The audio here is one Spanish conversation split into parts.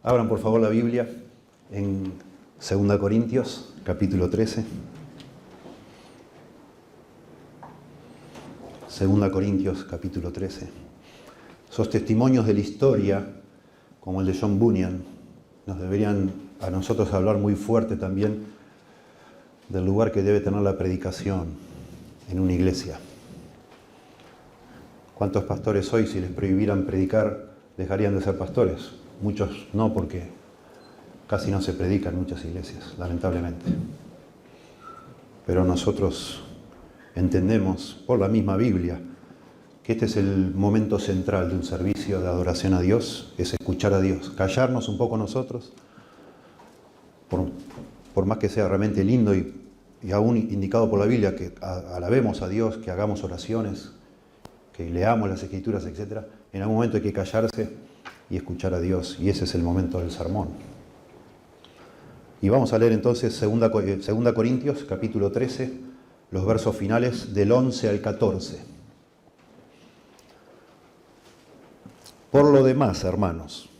Abran por favor la Biblia en 2 Corintios, capítulo 13. 2 Corintios, capítulo 13. Esos testimonios de la historia, como el de John Bunyan, nos deberían a nosotros hablar muy fuerte también del lugar que debe tener la predicación en una iglesia. ¿Cuántos pastores hoy, si les prohibieran predicar, dejarían de ser pastores? Muchos no, porque casi no se predica en muchas iglesias, lamentablemente. Pero nosotros entendemos por la misma Biblia que este es el momento central de un servicio de adoración a Dios, es escuchar a Dios, callarnos un poco nosotros, por más que sea realmente lindo y aún indicado por la Biblia que alabemos a Dios, que hagamos oraciones, que leamos las Escrituras, etc. En algún momento hay que callarse y escuchar a Dios, y ese es el momento del sermón. Y vamos a leer entonces 2 Corintios, capítulo 13, los versos finales del 11 al 14. Por lo demás, hermanos,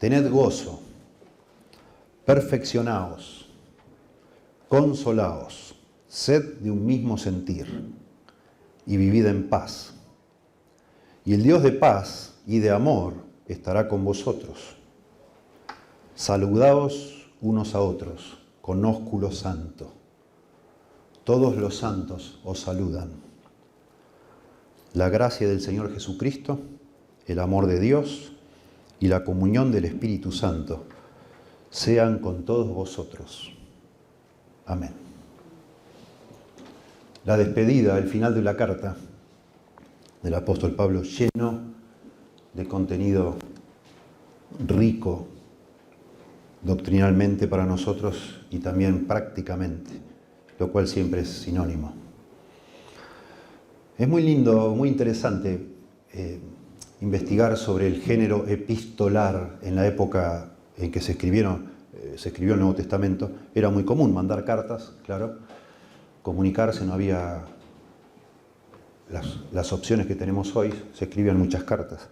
tened gozo, perfeccionaos, consolaos, sed de un mismo sentir y vivid en paz. Y el Dios de paz y de amor estará con vosotros. Saludaos unos a otros con ósculo santo. Todos los santos os saludan. La gracia del Señor Jesucristo, el amor de Dios y la comunión del Espíritu Santo sean con todos vosotros. Amén. La despedida, el final de la carta del apóstol Pablo, lleno de contenido rico doctrinalmente para nosotros y también prácticamente, lo cual siempre es sinónimo. Es muy lindo, muy interesante investigar sobre el género epistolar en la época en que se escribió el Nuevo Testamento. Era muy común mandar cartas, claro, comunicarse, no había las opciones que tenemos hoy, se escribían muchas cartas.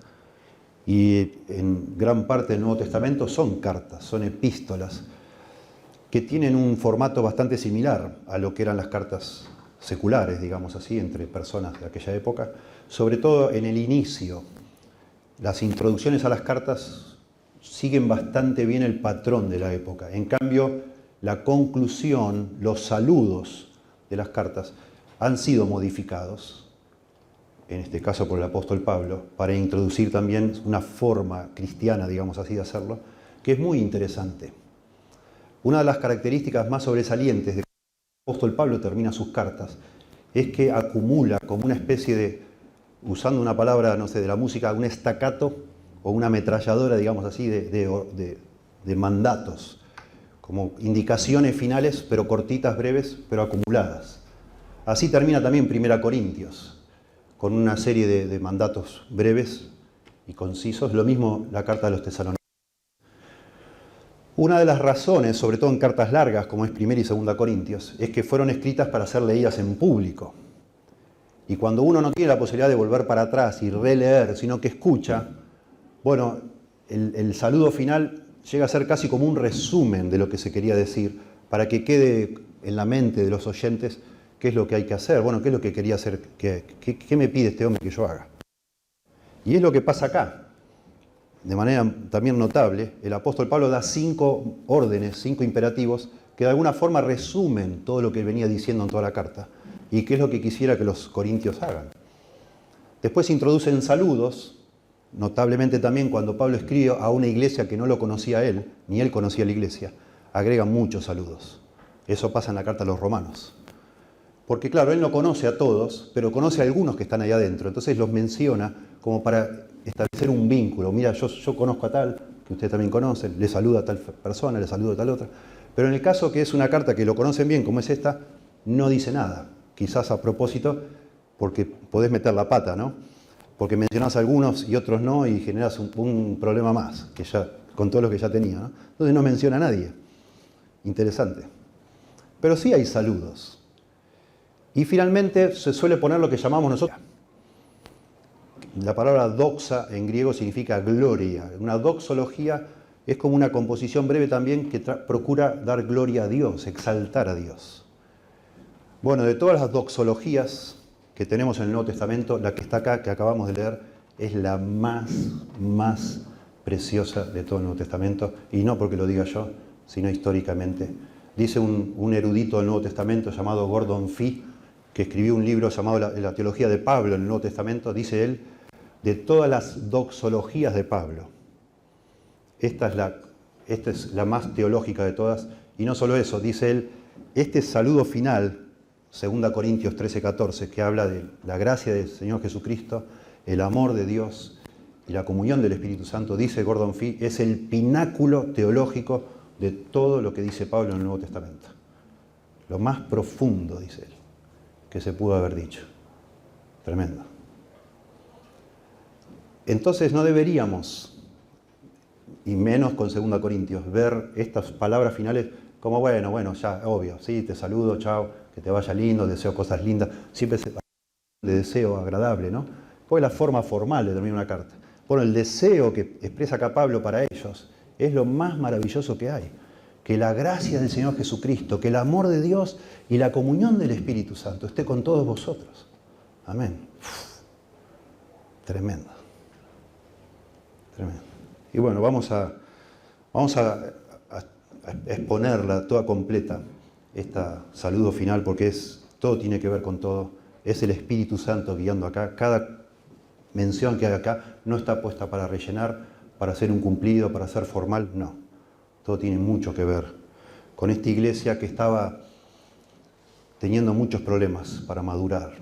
Y en gran parte del Nuevo Testamento son cartas, son epístolas, que tienen un formato bastante similar a lo que eran las cartas seculares, digamos así, entre personas de aquella época. Sobre todo en el inicio, las introducciones a las cartas siguen bastante bien el patrón de la época. En cambio, la conclusión, los saludos de las cartas han sido modificados, en este caso por el apóstol Pablo, para introducir también una forma cristiana, digamos así, de hacerlo, que es muy interesante. Una de las características más sobresalientes de que el apóstol Pablo termina sus cartas es que acumula como una especie de, usando una palabra, no sé, de la música, un staccato o una ametralladora, digamos así, de mandatos, como indicaciones finales, pero cortitas, breves, pero acumuladas. Así termina también 1 Corintios, con una serie de mandatos breves y concisos. Lo mismo la carta de los Tesalonicenses. Una de las razones, sobre todo en cartas largas, como es 1 y 2 Corintios, es que fueron escritas para ser leídas en público. Y cuando uno no tiene la posibilidad de volver para atrás y releer, sino que escucha, bueno, el saludo final llega a ser casi como un resumen de lo que se quería decir, para que quede en la mente de los oyentes qué es lo que hay que hacer, bueno, qué es lo que quería hacer, qué me pide este hombre que yo haga. Y es lo que pasa acá. De manera también notable, el apóstol Pablo da 5 órdenes, 5 imperativos, que de alguna forma resumen todo lo que venía diciendo en toda la carta, y qué es lo que quisiera que los corintios hagan. Después introducen saludos, notablemente también cuando Pablo escribe a una iglesia que no lo conocía a él, ni él conocía a la iglesia, agregan muchos saludos. Eso pasa en la carta a los romanos. Porque claro, él no conoce a todos, pero conoce a algunos que están ahí adentro. Entonces los menciona como para establecer un vínculo. Mira, yo conozco a tal, que ustedes también conocen, le saluda a tal persona, le saluda a tal otra. Pero en el caso que es una carta que lo conocen bien, como es esta, no dice nada. Quizás a propósito, porque podés meter la pata, ¿no? Porque mencionás a algunos y otros no, y generás un problema más, que ya, con todos los que ya tenía, ¿no? Entonces no menciona a nadie. Interesante. Pero sí hay saludos. Y finalmente se suele poner lo que llamamos nosotros. La palabra doxa en griego significa gloria. Una doxología es como una composición breve también que procura dar gloria a Dios, exaltar a Dios. Bueno, de todas las doxologías que tenemos en el Nuevo Testamento, la que está acá, que acabamos de leer, es la más preciosa de todo el Nuevo Testamento, y no porque lo diga yo, sino históricamente. Dice un erudito del Nuevo Testamento llamado Gordon Fee, que escribió un libro llamado la Teología de Pablo en el Nuevo Testamento, dice él, de todas las doxologías de Pablo, esta es la más teológica de todas, y no solo eso, dice él, este saludo final, 2 Corintios 13:14, que habla de la gracia del Señor Jesucristo, el amor de Dios y la comunión del Espíritu Santo, dice Gordon Fee, es el pináculo teológico de todo lo que dice Pablo en el Nuevo Testamento. Lo más profundo, dice él, que se pudo haber dicho. Tremendo. Entonces no deberíamos, y menos con 2 Corintios, ver estas palabras finales como, bueno, ya, obvio, sí, te saludo, chao, que te vaya lindo, deseo cosas lindas, siempre de deseo agradable, ¿no? Pues la forma formal de terminar una carta. Bueno, el deseo que expresa acá Pablo para ellos es lo más maravilloso que hay. Que la gracia del Señor Jesucristo, que el amor de Dios y la comunión del Espíritu Santo esté con todos vosotros. Amén. Tremendo. Tremendo. Y bueno, vamos a exponerla toda completa, este saludo final, porque todo tiene que ver con todo. Es el Espíritu Santo guiando acá. Cada mención que hay acá no está puesta para rellenar, para hacer un cumplido, para ser formal, no. Todo tiene mucho que ver con esta iglesia que estaba teniendo muchos problemas para madurar.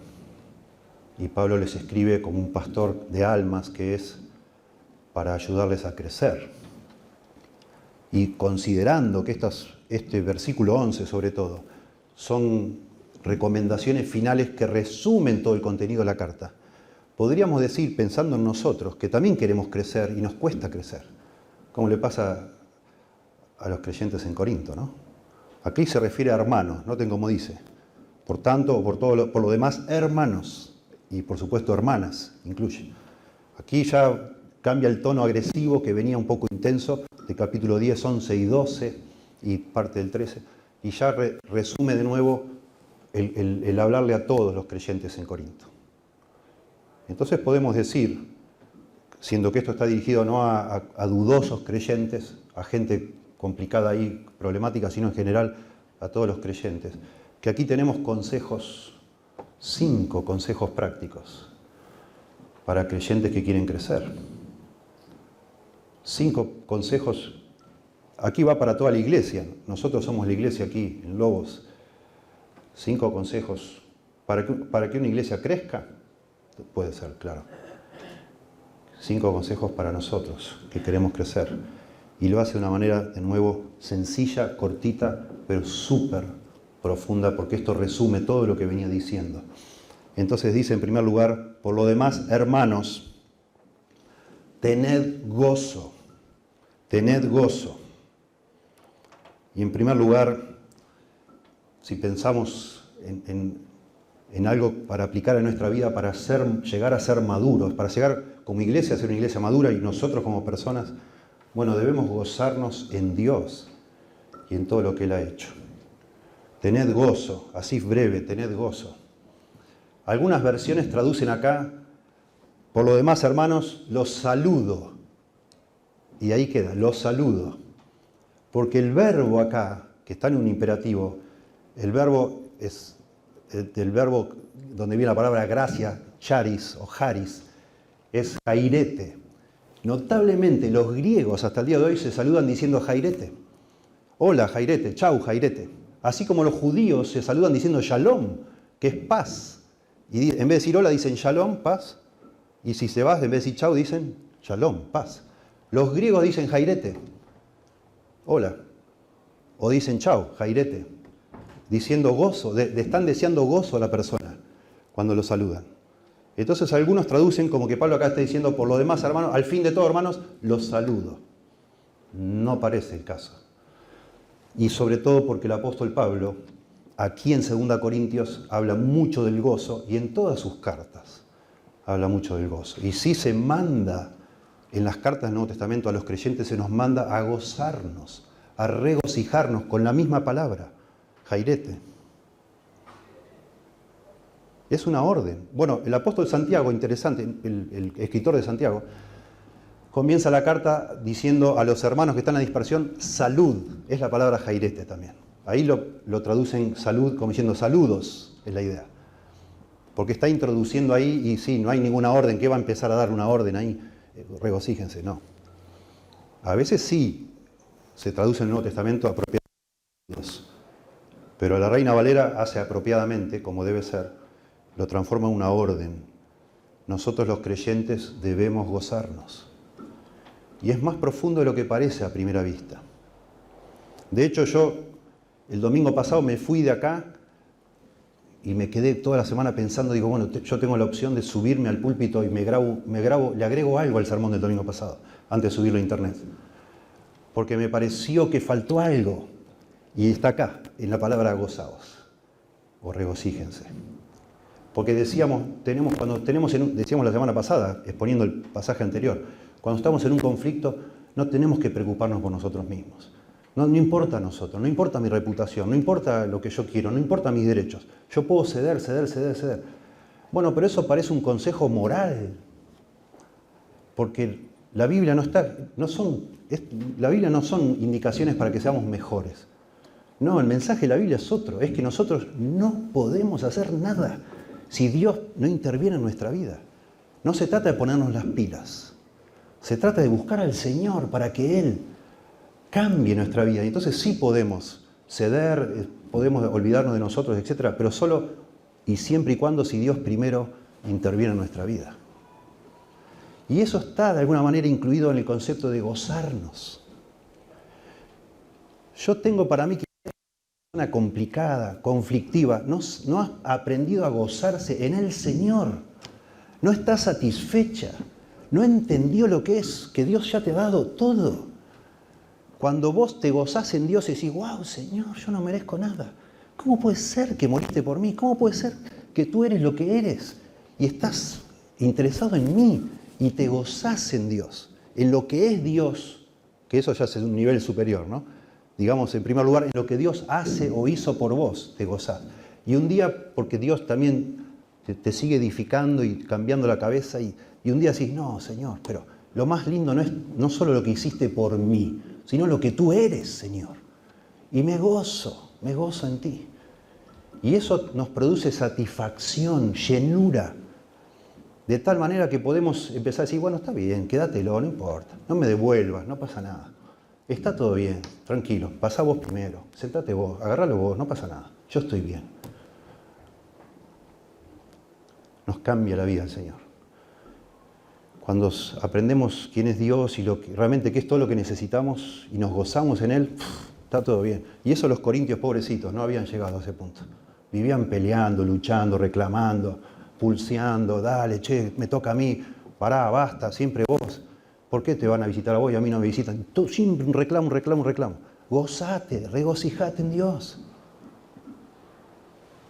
Y Pablo les escribe como un pastor de almas que es para ayudarles a crecer. Y considerando que este versículo 11 sobre todo son recomendaciones finales que resumen todo el contenido de la carta, podríamos decir, pensando en nosotros, que también queremos crecer y nos cuesta crecer, como le pasa a los creyentes en Corinto, ¿no? Aquí se refiere a hermanos, noten cómo dice. Por tanto, por lo demás, hermanos, y por supuesto hermanas, incluye. Aquí ya cambia el tono agresivo que venía un poco intenso de capítulo 10, 11 y 12 y parte del 13, y ya resume de nuevo el hablarle a todos los creyentes en Corinto. Entonces podemos decir, siendo que esto está dirigido no a dudosos creyentes, a gente complicada ahí, problemática, sino en general a todos los creyentes, que aquí tenemos 5 consejos prácticos para creyentes que quieren crecer. 5 consejos, aquí va para toda la iglesia, nosotros somos la iglesia aquí en Lobos. 5 consejos para que una iglesia crezca, puede ser, claro. 5 consejos para nosotros que queremos crecer. Y lo hace de una manera, de nuevo, sencilla, cortita, pero súper profunda, porque esto resume todo lo que venía diciendo. Entonces dice en primer lugar, por lo demás, hermanos, tened gozo. Tened gozo. Y en primer lugar, si pensamos en algo para aplicar en nuestra vida, para llegar a ser maduros, para llegar como iglesia a ser una iglesia madura y nosotros como personas, bueno, debemos gozarnos en Dios y en todo lo que Él ha hecho. Tened gozo, así breve, tened gozo. Algunas versiones traducen acá, por lo demás, hermanos, los saludo. Y ahí queda, los saludo. Porque el verbo acá, que está en un imperativo, el verbo es del verbo donde viene la palabra gracia, charis o charis, es jairete. Notablemente los griegos hasta el día de hoy se saludan diciendo jairete. Hola jairete, chau jairete. Así como los judíos se saludan diciendo shalom, que es paz. Y en vez de decir hola dicen shalom, paz. Y si se va, en vez de decir chau dicen shalom, paz. Los griegos dicen jairete, hola. O dicen chau, jairete. Diciendo gozo, están deseando gozo a la persona cuando lo saludan. Entonces algunos traducen como que Pablo acá está diciendo, por lo demás, hermanos, al fin de todo, hermanos, los saludo. No parece el caso. Y sobre todo porque el apóstol Pablo, aquí en 2 Corintios, habla mucho del gozo y en todas sus cartas habla mucho del gozo. Y sí se manda en las cartas del Nuevo Testamento a los creyentes se nos manda a gozarnos, a regocijarnos con la misma palabra, jairete. Es una orden. Bueno, el apóstol Santiago, interesante, el escritor de Santiago, comienza la carta diciendo a los hermanos que están en la dispersión, salud, es la palabra jairete también. Ahí lo traducen salud como diciendo saludos, es la idea. Porque está introduciendo ahí, y sí, no hay ninguna orden, ¿qué va a empezar a dar una orden ahí? Regocíjense, no. A veces sí se traduce en el Nuevo Testamento apropiadamente, pero la Reina Valera hace apropiadamente, como debe ser, lo transforma en una orden. Nosotros los creyentes debemos gozarnos. Y es más profundo de lo que parece a primera vista. De hecho, yo el domingo pasado me fui de acá y me quedé toda la semana pensando, digo, bueno, yo tengo la opción de subirme al púlpito y me grabo, le agrego algo al sermón del domingo pasado, antes de subirlo a internet. Porque me pareció que faltó algo. Y está acá, en la palabra gozaos, o regocíjense. Porque decíamos la semana pasada, exponiendo el pasaje anterior, cuando estamos en un conflicto, no tenemos que preocuparnos por nosotros mismos. No importa a nosotros, no importa mi reputación, no importa lo que yo quiero, no importa mis derechos. Yo puedo ceder. Bueno, pero eso parece un consejo moral. Porque la Biblia la Biblia no son indicaciones para que seamos mejores. No, el mensaje de la Biblia es otro, es que nosotros no podemos hacer nada si Dios no interviene en nuestra vida. No se trata de ponernos las pilas, se trata de buscar al Señor para que Él cambie nuestra vida. Y entonces sí podemos ceder, podemos olvidarnos de nosotros, etc., pero solo y siempre y cuando si Dios primero interviene en nuestra vida. Y eso está de alguna manera incluido en el concepto de gozarnos. Yo tengo para mí que una complicada, conflictiva, no ha aprendido a gozarse en el Señor. No está satisfecha. No entendió lo que es, que Dios ya te ha dado todo. Cuando vos te gozás en Dios y decís, wow, Señor, yo no merezco nada. ¿Cómo puede ser que moriste por mí? ¿Cómo puede ser que tú eres lo que eres? Y estás interesado en mí y te gozás en Dios, en lo que es Dios, que eso ya es un nivel superior, ¿no? Digamos, en primer lugar, en lo que Dios hace o hizo por vos, te gozás. Y un día, porque Dios también te sigue edificando y cambiando la cabeza, y un día decís, no, Señor, pero lo más lindo no es no solo lo que hiciste por mí, sino lo que tú eres, Señor. Y me gozo en ti. Y eso nos produce satisfacción, llenura, de tal manera que podemos empezar a decir, bueno, está bien, quédatelo, no importa, no me devuelvas, no pasa nada. Está todo bien, tranquilo, pasá vos primero, sentate vos, agarralo vos, no pasa nada, yo estoy bien. Nos cambia la vida el Señor. Cuando aprendemos quién es Dios y realmente qué es todo lo que necesitamos y nos gozamos en Él, está todo bien. Y eso los corintios pobrecitos no habían llegado a ese punto. Vivían peleando, luchando, reclamando, pulseando, dale, che, me toca a mí, pará, basta, siempre vos. ¿Por qué te van a visitar a vos y a mí no me visitan? Tú, siempre un reclamo. Gozate, regocijate en Dios.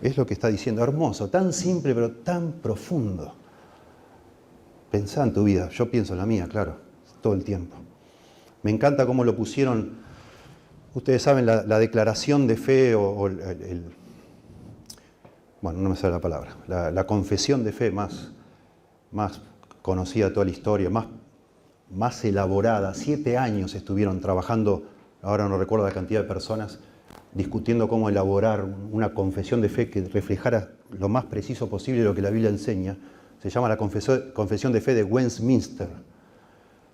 Es lo que está diciendo, hermoso, tan simple pero tan profundo. Pensá en tu vida, yo pienso en la mía, claro, todo el tiempo. Me encanta cómo lo pusieron, ustedes saben, la declaración de fe bueno, no me sale la palabra, la confesión de fe más conocida de toda la historia, más elaborada. 7 años estuvieron trabajando, ahora no recuerdo la cantidad de personas, discutiendo cómo elaborar una confesión de fe que reflejara lo más preciso posible lo que la Biblia enseña. Se llama la Confesión de Fe de Westminster.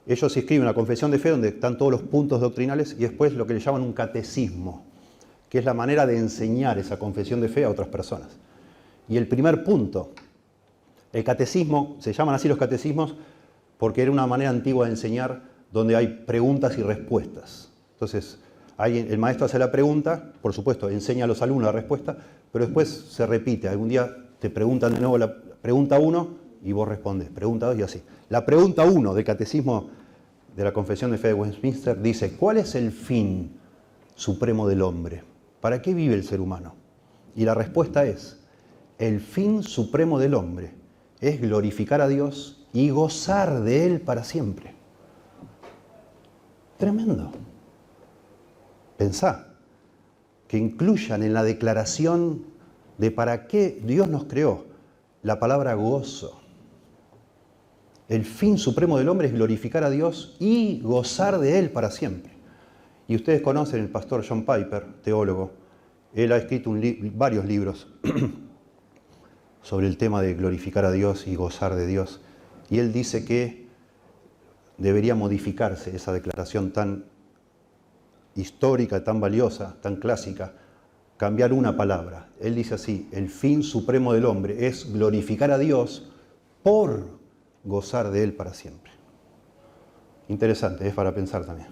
Ellos escriben una confesión de fe donde están todos los puntos doctrinales y después lo que le llaman un catecismo, que es la manera de enseñar esa confesión de fe a otras personas. Y el primer punto, el catecismo, se llaman así los catecismos porque era una manera antigua de enseñar donde hay preguntas y respuestas. Entonces, el maestro hace la pregunta, por supuesto, enseña a los alumnos la respuesta, pero después se repite. Algún día te preguntan de nuevo la pregunta 1 y vos respondes, pregunta 2 y así. La pregunta 1 del Catecismo de la Confesión de Fe de Westminster dice, ¿cuál es el fin supremo del hombre? ¿Para qué vive el ser humano? Y la respuesta es, el fin supremo del hombre es glorificar a Dios y gozar de Él para siempre. Tremendo. Pensá que incluyan en la declaración de para qué Dios nos creó la palabra gozo. El fin supremo del hombre es glorificar a Dios y gozar de Él para siempre. Y ustedes conocen el pastor John Piper, teólogo. Él ha escrito varios libros sobre el tema de glorificar a Dios y gozar de Dios. Y él dice que debería modificarse esa declaración tan histórica, tan valiosa, tan clásica, cambiar una palabra. Él dice así: el fin supremo del hombre es glorificar a Dios por gozar de Él para siempre. Interesante, es para pensar también.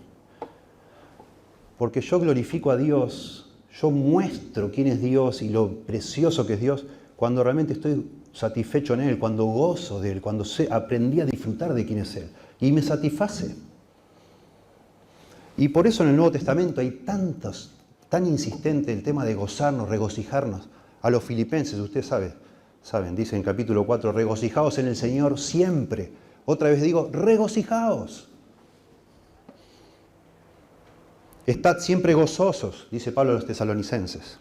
Porque yo glorifico a Dios, yo muestro quién es Dios y lo precioso que es Dios cuando realmente estoy satisfecho en Él, cuando gozo de Él, cuando aprendí a disfrutar de quién es Él. Y me satisface. Y por eso en el Nuevo Testamento hay tan insistente el tema de gozarnos, regocijarnos. A los filipenses, ustedes saben, dice en capítulo 4, regocijaos en el Señor siempre. Otra vez digo, regocijaos. Estad siempre gozosos, dice Pablo a los tesalonicenses.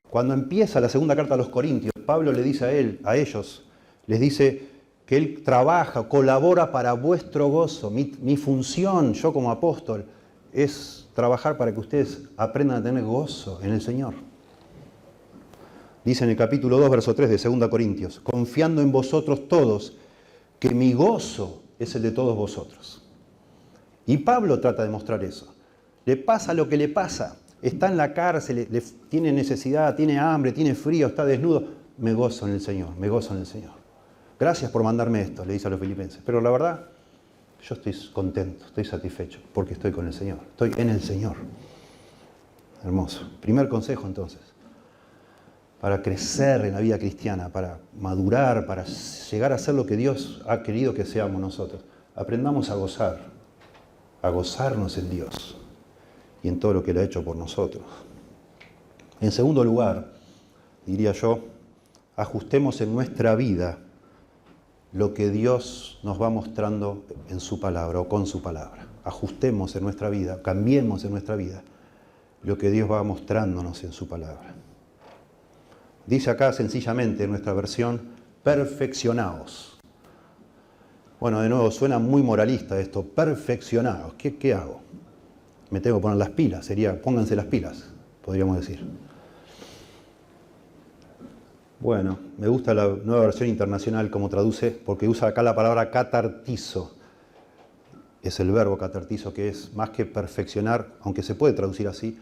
Cuando empieza la segunda carta a los Corintios, Pablo le dice a ellos, les dice que él trabaja, colabora para vuestro gozo. Mi función, yo como apóstol, es trabajar para que ustedes aprendan a tener gozo en el Señor. Dice en el capítulo 2, verso 3 de 2 Corintios, confiando en vosotros todos, que mi gozo es el de todos vosotros. Y Pablo trata de mostrar eso. Le pasa lo que le pasa. Está en la cárcel, tiene necesidad, tiene hambre, tiene frío, está desnudo. Me gozo en el Señor, me gozo en el Señor. Gracias por mandarme esto, le dice a los filipenses. Pero la verdad, yo estoy contento, estoy satisfecho, porque estoy con el Señor. Estoy en el Señor. Hermoso. Primer consejo entonces. Para crecer en la vida cristiana, para madurar, para llegar a ser lo que Dios ha querido que seamos nosotros. Aprendamos a gozarnos en Dios y en todo lo que Él ha hecho por nosotros. En segundo lugar, diría yo, ajustemos en nuestra vida lo que Dios nos va mostrando en su palabra o con su palabra. Ajustemos en nuestra vida, cambiemos en nuestra vida lo que Dios va mostrándonos en su palabra. Dice acá sencillamente en nuestra versión, perfeccionaos. Bueno, de nuevo, suena muy moralista esto, perfeccionaos. ¿Qué hago? Me tengo que poner las pilas, sería pónganse las pilas, podríamos decir. Bueno, me gusta la nueva versión internacional como traduce, porque usa acá la palabra catartizo. Es el verbo catartizo, que es más que perfeccionar, aunque se puede traducir así,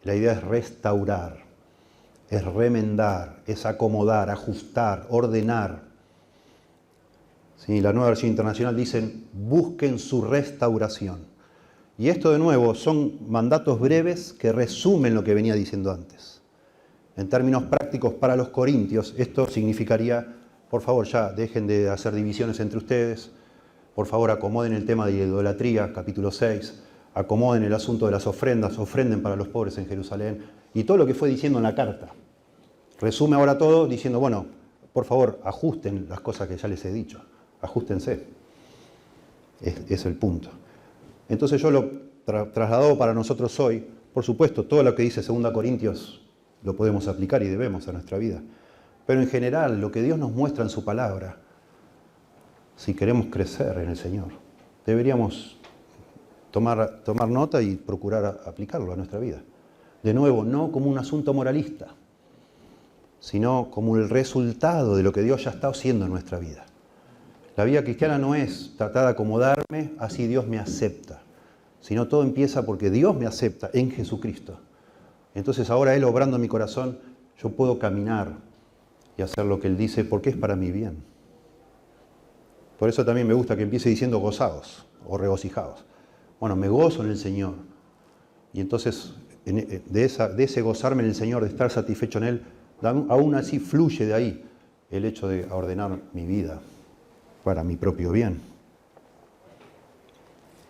la idea es restaurar, es remendar, es acomodar, ajustar, ordenar. Sí, la nueva versión internacional dicen, busquen su restauración. Y esto de nuevo son mandatos breves que resumen lo que venía diciendo antes. En términos prácticos para los corintios, esto significaría, por favor ya dejen de hacer divisiones entre ustedes, por favor acomoden el tema de idolatría, capítulo 6, acomoden el asunto de las ofrendas, ofrenden para los pobres en Jerusalén, y todo lo que fue diciendo en la carta. Resume ahora todo diciendo, bueno, por favor ajusten las cosas que ya les he dicho, ajustense. Es el punto. Entonces yo lo trasladado para nosotros hoy, por supuesto, todo lo que dice 2 Corintios lo podemos aplicar y debemos a nuestra vida. Pero en general, lo que Dios nos muestra en su palabra, si queremos crecer en el Señor, deberíamos tomar nota y procurar aplicarlo a nuestra vida. De nuevo, no como un asunto moralista, sino como el resultado de lo que Dios ya está haciendo en nuestra vida. La vida cristiana no es tratar de acomodarme, así Dios me acepta, sino todo empieza porque Dios me acepta en Jesucristo. Entonces ahora Él obrando en mi corazón, yo puedo caminar y hacer lo que Él dice porque es para mi bien. Por eso también me gusta que empiece diciendo gozaos o regocijaos. Bueno, me gozo en el Señor. Y entonces de ese gozarme en el Señor, de estar satisfecho en Él, aún así fluye de ahí el hecho de ordenar mi vida para mi propio bien.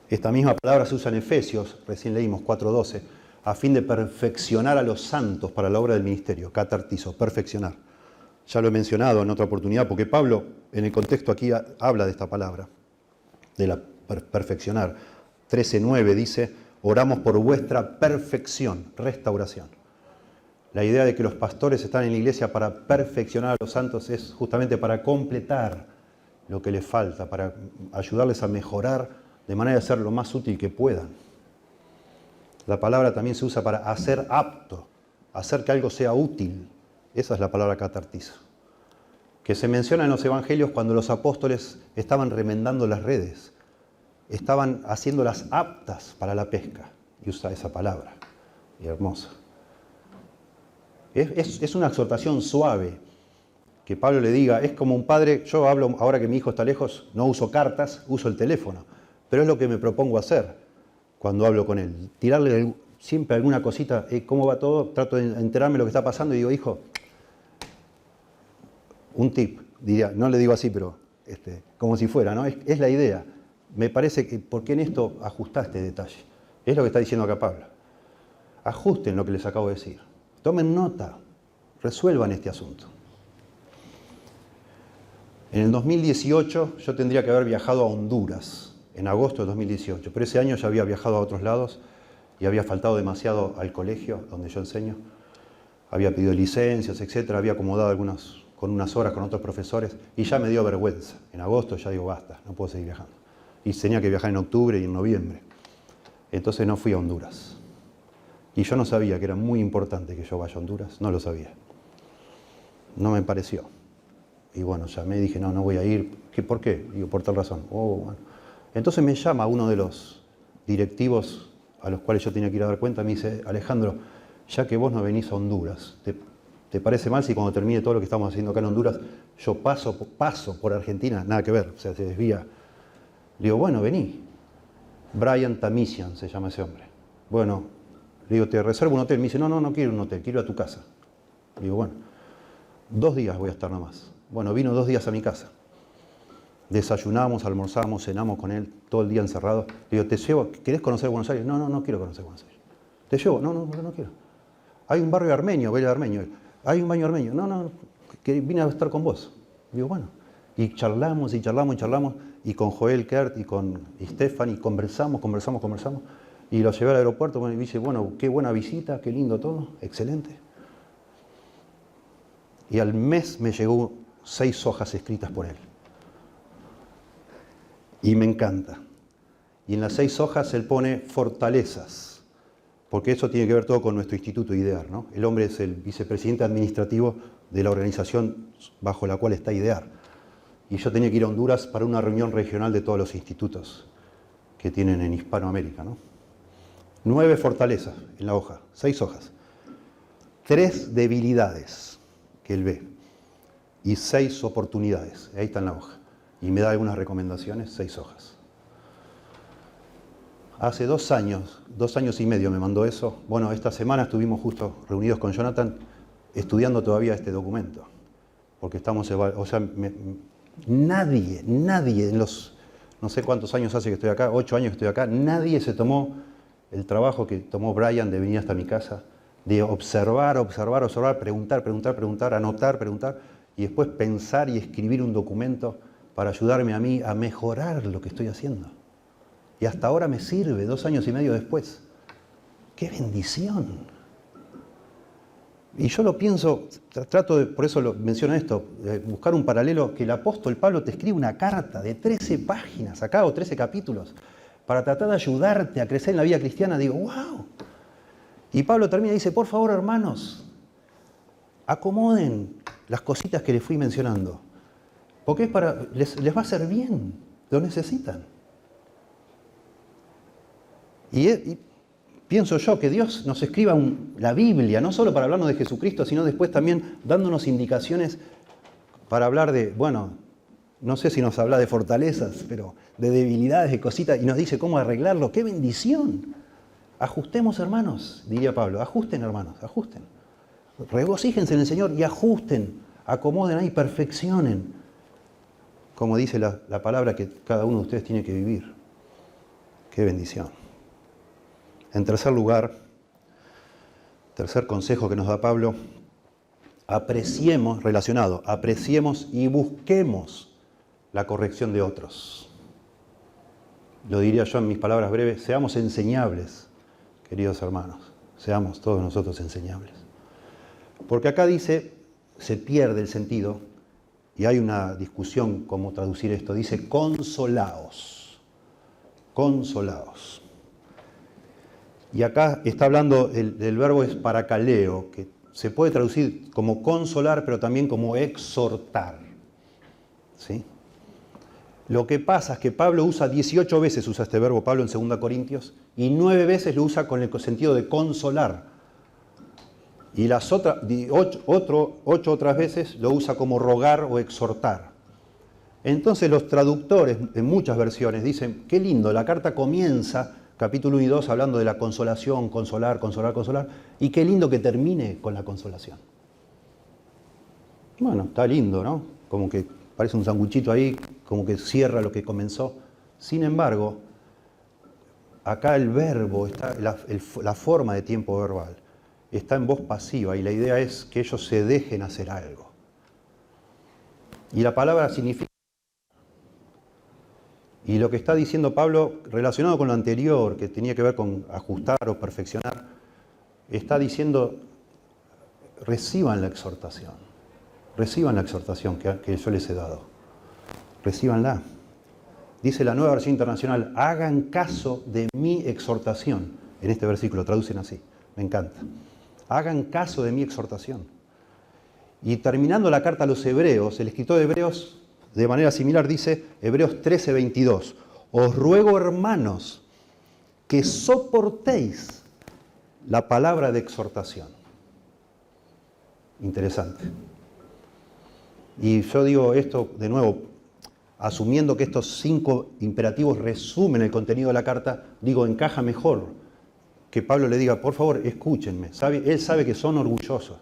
Esta misma palabra se usa en Efesios, recién leímos 4:12, a fin de perfeccionar a los santos para la obra del ministerio, catartizo, perfeccionar. Ya lo he mencionado en otra oportunidad, porque Pablo, en el contexto aquí, habla de esta palabra, de la perfeccionar. 13:9 dice, oramos por vuestra perfección, restauración. La idea de que los pastores están en la iglesia para perfeccionar a los santos es justamente para completar lo que les falta, para ayudarles a mejorar de manera de ser lo más útil que puedan. La palabra también se usa para hacer apto, hacer que algo sea útil. Esa es la palabra catartizo, que se menciona en los evangelios cuando los apóstoles estaban remendando las redes, estaban haciéndolas aptas para la pesca, y usa esa palabra, y hermosa. Es una exhortación suave, que Pablo le diga, es como un padre, yo hablo, ahora que mi hijo está lejos, no uso cartas, uso el teléfono, pero es lo que me propongo hacer cuando hablo con él, tirarle siempre alguna cosita, ¿cómo va todo? Trato de enterarme de lo que está pasando y digo, hijo, un tip, diría, no le digo así, pero como si fuera, ¿no? Es la idea. Me parece que, ¿por qué en esto ajustaste detalle? Es lo que está diciendo acá Pablo. Ajusten lo que les acabo de decir. Tomen nota, resuelvan este asunto. En el 2018 yo tendría que haber viajado a Honduras, en agosto de 2018, pero ese año ya había viajado a otros lados y había faltado demasiado al colegio donde yo enseño. Había pedido licencias, etcétera, había acomodado con unas horas con otros profesores y ya me dio vergüenza. En agosto ya digo, basta, no puedo seguir viajando. Y tenía que viajar en octubre y en noviembre. Entonces no fui a Honduras. Y yo no sabía que era muy importante que yo vaya a Honduras, no lo sabía. No me pareció. Y bueno, llamé y dije, no voy a ir. ¿Por qué? Digo, por tal razón. Bueno. Entonces me llama uno de los directivos a los cuales yo tenía que ir a dar cuenta, me dice, Alejandro, ya que vos no venís a Honduras, ¿te parece mal si cuando termine todo lo que estamos haciendo acá en Honduras, yo paso por Argentina? Nada que ver, o sea, se desvía. Le digo, bueno, vení. Brian Tamisian se llama ese hombre. Bueno, le digo, te reservo un hotel. Me dice, no quiero un hotel, quiero ir a tu casa. Le digo, bueno, 2 días voy a estar nomás. Bueno, vino 2 días a mi casa. Desayunamos, almorzamos, cenamos con él, todo el día encerrado. Le digo, te llevo, ¿querés conocer Buenos Aires? No quiero conocer Buenos Aires. Te llevo, no quiero. Hay un barrio armenio, Villa Armenio. Hay un baño armenio. No, que vine a estar con vos. Le digo, bueno. Y charlamos. Y con Joel Kert y con Stephanie conversamos. Y lo llevé al aeropuerto. Bueno, y dice, bueno, qué buena visita, qué lindo todo, excelente. Y al mes me llegó 6 hojas escritas por él. Y me encanta. Y en las 6 hojas él pone fortalezas, porque eso tiene que ver todo con nuestro Instituto IDEAR, ¿no? El hombre es el vicepresidente administrativo de la organización bajo la cual está IDEAR. Y yo tenía que ir a Honduras para una reunión regional de todos los institutos que tienen en Hispanoamérica, ¿no? 9 fortalezas en la hoja, 6 hojas. 3 debilidades que él ve y 6 oportunidades. Ahí está en la hoja. Y me da algunas recomendaciones, 6 hojas. Hace 2 años, 2 años y medio me mandó eso. Bueno, esta semana estuvimos justo reunidos con Jonathan estudiando todavía este documento. Porque estamos, o sea, nadie en los, no sé cuántos años hace que estoy acá, 8 años que estoy acá, nadie se tomó el trabajo que tomó Brian de venir hasta mi casa, de observar, preguntar, anotar, y después pensar y escribir un documento para ayudarme a mí a mejorar lo que estoy haciendo. Y hasta ahora me sirve, 2 años y medio después. ¡Qué bendición! Y yo lo pienso, trato de, por eso lo menciono esto, de buscar un paralelo, que el apóstol Pablo te escribe una carta de 13 páginas acá, o 13 capítulos, para tratar de ayudarte a crecer en la vida cristiana. Digo, ¡wow! Y Pablo termina y dice, por favor, hermanos, acomoden las cositas que les fui mencionando, porque les va a hacer bien, lo necesitan. Y pienso yo que Dios nos escriba la Biblia, no solo para hablarnos de Jesucristo, sino después también dándonos indicaciones para hablar de, bueno, no sé si nos habla de fortalezas, pero de debilidades, de cositas, y nos dice cómo arreglarlo. ¡Qué bendición! Ajustemos, hermanos, diría Pablo, ajusten, hermanos, ajusten. Regocíjense en el Señor y ajusten, acomoden ahí, perfeccionen, como dice la palabra que cada uno de ustedes tiene que vivir. ¡Qué bendición! En tercer lugar, tercer consejo que nos da Pablo, apreciemos y busquemos la corrección de otros. lo diría yo en mis palabras breves, seamos enseñables, queridos hermanos, seamos todos nosotros enseñables. Porque acá dice, se pierde el sentido, y hay una discusión cómo traducir esto, dice consolaos, consolaos. Y acá está hablando, el verbo es parakaleo, que se puede traducir como consolar, pero también como exhortar. ¿Sí? Lo que pasa es que Pablo usa 18 veces usa este verbo, Pablo en 2 Corintios, y 9 veces lo usa con el sentido de consolar. Y las otras 8 otras veces lo usa como rogar o exhortar. Entonces los traductores en muchas versiones dicen, qué lindo, la carta comienza capítulo 1 y 2 hablando de la consolación, consolar, consolar, consolar, y qué lindo que termine con la consolación. Bueno, está lindo, ¿no? Como que parece un sanguchito ahí, como que cierra lo que comenzó. Sin embargo, acá el verbo, está, la forma de tiempo verbal, está en voz pasiva y la idea es que ellos se dejen hacer algo. Y la palabra significa... Y lo que está diciendo Pablo, relacionado con lo anterior, que tenía que ver con ajustar o perfeccionar, está diciendo, reciban la exhortación que yo les he dado. Recíbanla. Dice la Nueva Versión Internacional, hagan caso de mi exhortación. En este versículo traducen así, me encanta. Hagan caso de mi exhortación. Y terminando la carta a los Hebreos, el escritor de Hebreos, de manera similar, dice, Hebreos 13:22, os ruego, hermanos, que soportéis la palabra de exhortación. Interesante. Y yo digo esto de nuevo, asumiendo que estos 5 imperativos resumen el contenido de la carta, digo, encaja mejor que Pablo le diga, por favor, escúchenme. Él sabe que son orgullosos.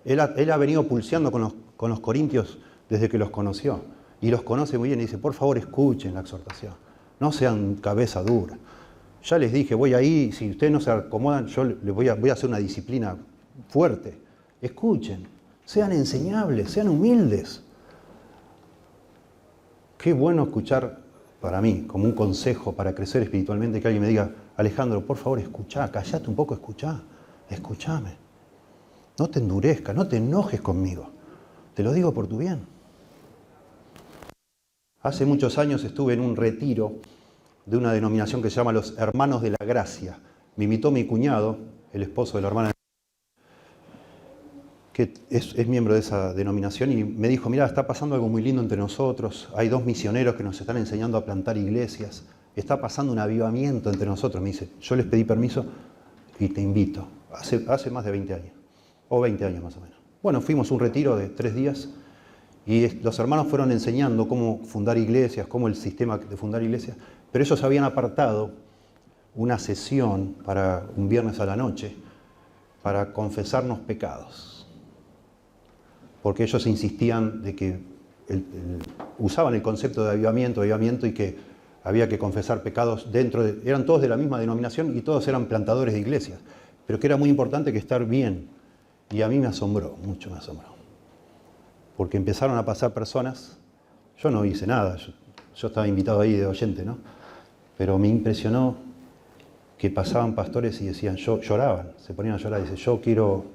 Él ha venido pulseando con los corintios desde que los conoció. Y los conoce muy bien y dice, por favor, escuchen la exhortación. No sean cabeza dura. Ya les dije, voy ahí, si ustedes no se acomodan, yo les voy a hacer una disciplina fuerte. Escuchen, sean enseñables, sean humildes. Qué bueno escuchar para mí, como un consejo para crecer espiritualmente, que alguien me diga, Alejandro, por favor, escuchá, callate un poco, escuchame. No te endurezcas, no te enojes conmigo. Te lo digo por tu bien. Hace muchos años estuve en un retiro de una denominación que se llama los Hermanos de la Gracia. Me invitó mi cuñado, el esposo de la hermana, que es miembro de esa denominación, y me dijo, mira, está pasando algo muy lindo entre nosotros, hay 2 misioneros que nos están enseñando a plantar iglesias, está pasando un avivamiento entre nosotros. Me dice, yo les pedí permiso y te invito. Hace más de 20 años, o 20 años más o menos. Bueno, fuimos a un retiro de 3 días, y los hermanos fueron enseñando cómo fundar iglesias, cómo el sistema de fundar iglesias, pero ellos habían apartado una sesión para un viernes a la noche para confesarnos pecados. Porque ellos insistían de que usaban el concepto de avivamiento y que había que confesar pecados eran todos de la misma denominación y todos eran plantadores de iglesias, pero que era muy importante que estar bien. Y a mí me asombró, mucho me asombró. Porque empezaron a pasar personas, yo no hice nada, yo estaba invitado ahí de oyente, ¿no? Pero me impresionó que pasaban pastores y decían, lloraban, se ponían a llorar, y dice, yo quiero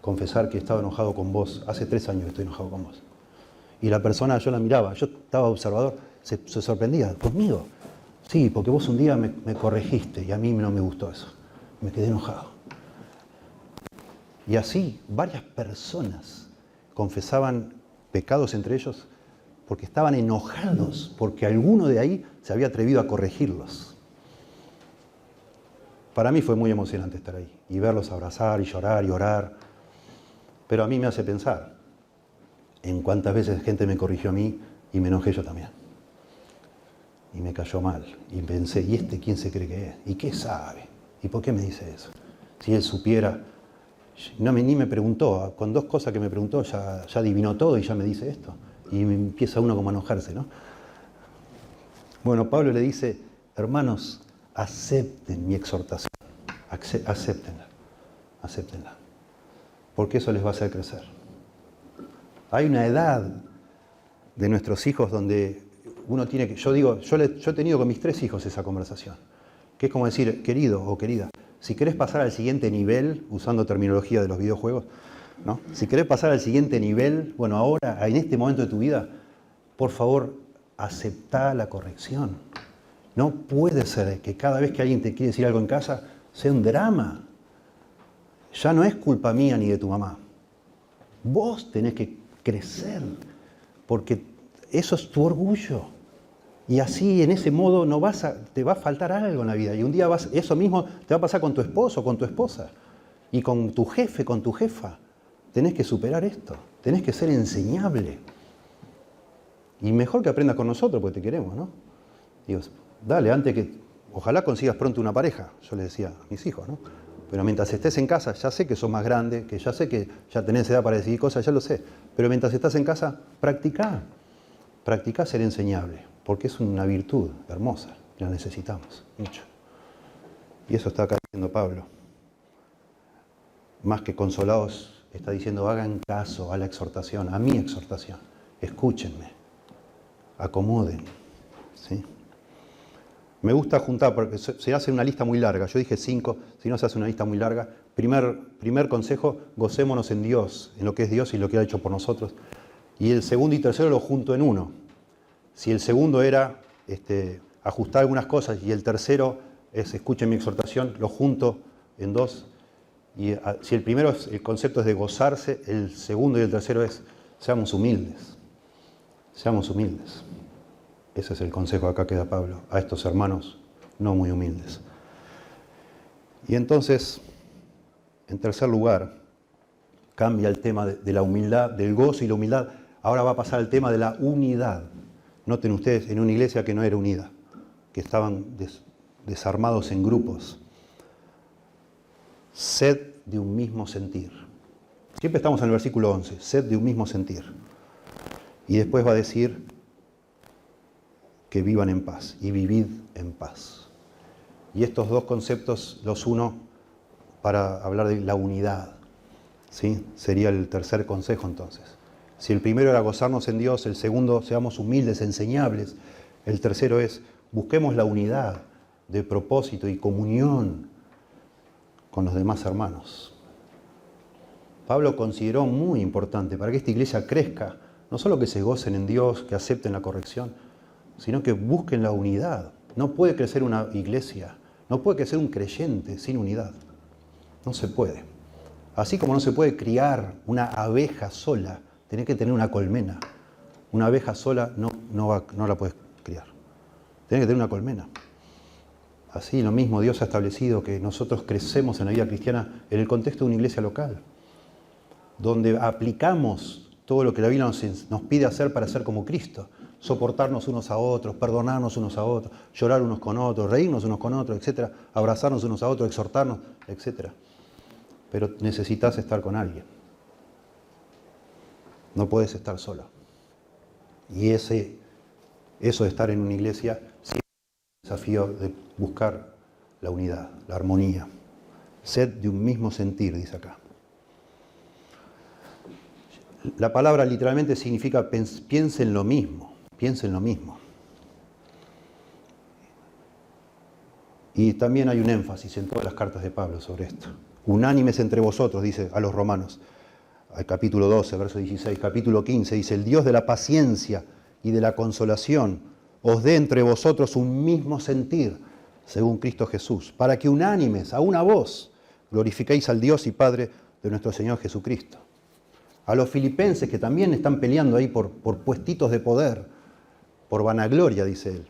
confesar que he estado enojado con vos, hace 3 años que estoy enojado con vos. Y la persona, yo la miraba, yo estaba observador, se sorprendía, ¿conmigo? Sí, porque vos un día me corregiste y a mí no me gustó eso, me quedé enojado. Y así, varias personas confesaban pecados entre ellos porque estaban enojados, porque alguno de ahí se había atrevido a corregirlos. Para mí fue muy emocionante estar ahí y verlos abrazar y llorar y orar. Pero a mí me hace pensar en cuántas veces gente me corrigió a mí y me enojé yo también. Y me cayó mal. Y pensé, ¿y este quién se cree que es? ¿Y qué sabe? ¿Y por qué me dice eso? Si él supiera... ni me preguntó, con 2 cosas que me preguntó ya adivinó todo y ya me dice esto. Y me empieza uno como a enojarse, ¿no? Bueno, Pablo le dice, hermanos, acepten mi exhortación, acéptenla, porque eso les va a hacer crecer. Hay una edad de nuestros hijos donde uno tiene que, yo he tenido con mis 3 hijos esa conversación, que es como decir, querido o querida, si querés pasar al siguiente nivel, usando terminología de los videojuegos, ¿no? Si querés pasar al siguiente nivel, bueno, ahora, en este momento de tu vida, por favor, aceptá la corrección. No puede ser que cada vez que alguien te quiere decir algo en casa, sea un drama. Ya no es culpa mía ni de tu mamá. Vos tenés que crecer, porque eso es tu orgullo. Y así, en ese modo, te va a faltar algo en la vida. Y un día eso mismo te va a pasar con tu esposo, con tu esposa, y con tu jefe, con tu jefa. Tenés que superar esto, tenés que ser enseñable. Y mejor que aprendas con nosotros, porque te queremos, ¿no? Digo, dale, ojalá consigas pronto una pareja, yo le decía a mis hijos, ¿no? Pero mientras estés en casa, ya sé que sos más grande, que ya sé que ya tenés edad para decidir cosas, ya lo sé. Pero mientras estás en casa, practicá ser enseñable, porque es una virtud hermosa, la necesitamos mucho. Y eso está acá diciendo Pablo. Más que consolados, está diciendo, hagan caso a la exhortación, a mi exhortación. Escúchenme, acomoden, ¿sí? Me gusta juntar, porque se hace una lista muy larga. Yo dije 5, si no se hace una lista muy larga. Primer consejo, gocémonos en Dios, en lo que es Dios y lo que ha hecho por nosotros. Y el segundo y tercero lo junto en uno. Si el segundo era ajustar algunas cosas y el tercero es escuchen mi exhortación, lo junto en 2. Y si el primero, el concepto es de gozarse, el segundo y el tercero es seamos humildes. Seamos humildes. Ese es el consejo acá que da Pablo a estos hermanos no muy humildes. Y entonces, en tercer lugar, cambia el tema de la humildad, del gozo y la humildad. Ahora va a pasar al tema de la unidad. Noten ustedes, en una iglesia que no era unida, que estaban desarmados en grupos. Sed de un mismo sentir. Siempre estamos en el versículo 11, sed de un mismo sentir. Y después va a decir que vivan en paz y vivid en paz. Y estos dos conceptos los uno para hablar de la unidad, ¿sí? Sería el tercer consejo entonces. Si el primero era gozarnos en Dios, el segundo seamos humildes, enseñables, el tercero es busquemos la unidad de propósito y comunión con los demás hermanos. Pablo consideró muy importante para que esta iglesia crezca, no solo que se gocen en Dios, que acepten la corrección, sino que busquen la unidad. No puede crecer una iglesia, no puede crecer un creyente sin unidad. No se puede. Así como no se puede criar una abeja sola, tenés que tener una colmena. Una abeja sola no la puedes criar. Tenés que tener una colmena. Así lo mismo Dios ha establecido que nosotros crecemos en la vida cristiana en el contexto de una iglesia local, donde aplicamos todo lo que la Biblia nos pide hacer para ser como Cristo. Soportarnos unos a otros, perdonarnos unos a otros, llorar unos con otros, reírnos unos con otros, etc. Abrazarnos unos a otros, exhortarnos, etc. Pero necesitas estar con alguien. No puedes estar solo. Y eso de estar en una iglesia, sí, es un desafío de buscar la unidad, la armonía. Sed de un mismo sentir, dice acá. La palabra literalmente significa piensen lo mismo. Piensen lo mismo. Y también hay un énfasis en todas las cartas de Pablo sobre esto. Unánimes entre vosotros, dice a los romanos, al capítulo 12, verso 16, capítulo 15, dice, el Dios de la paciencia y de la consolación os dé entre vosotros un mismo sentir, según Cristo Jesús, para que unánimes, a una voz, glorifiquéis al Dios y Padre de nuestro Señor Jesucristo. A los filipenses que también están peleando ahí por puestitos de poder, por vanagloria, dice él.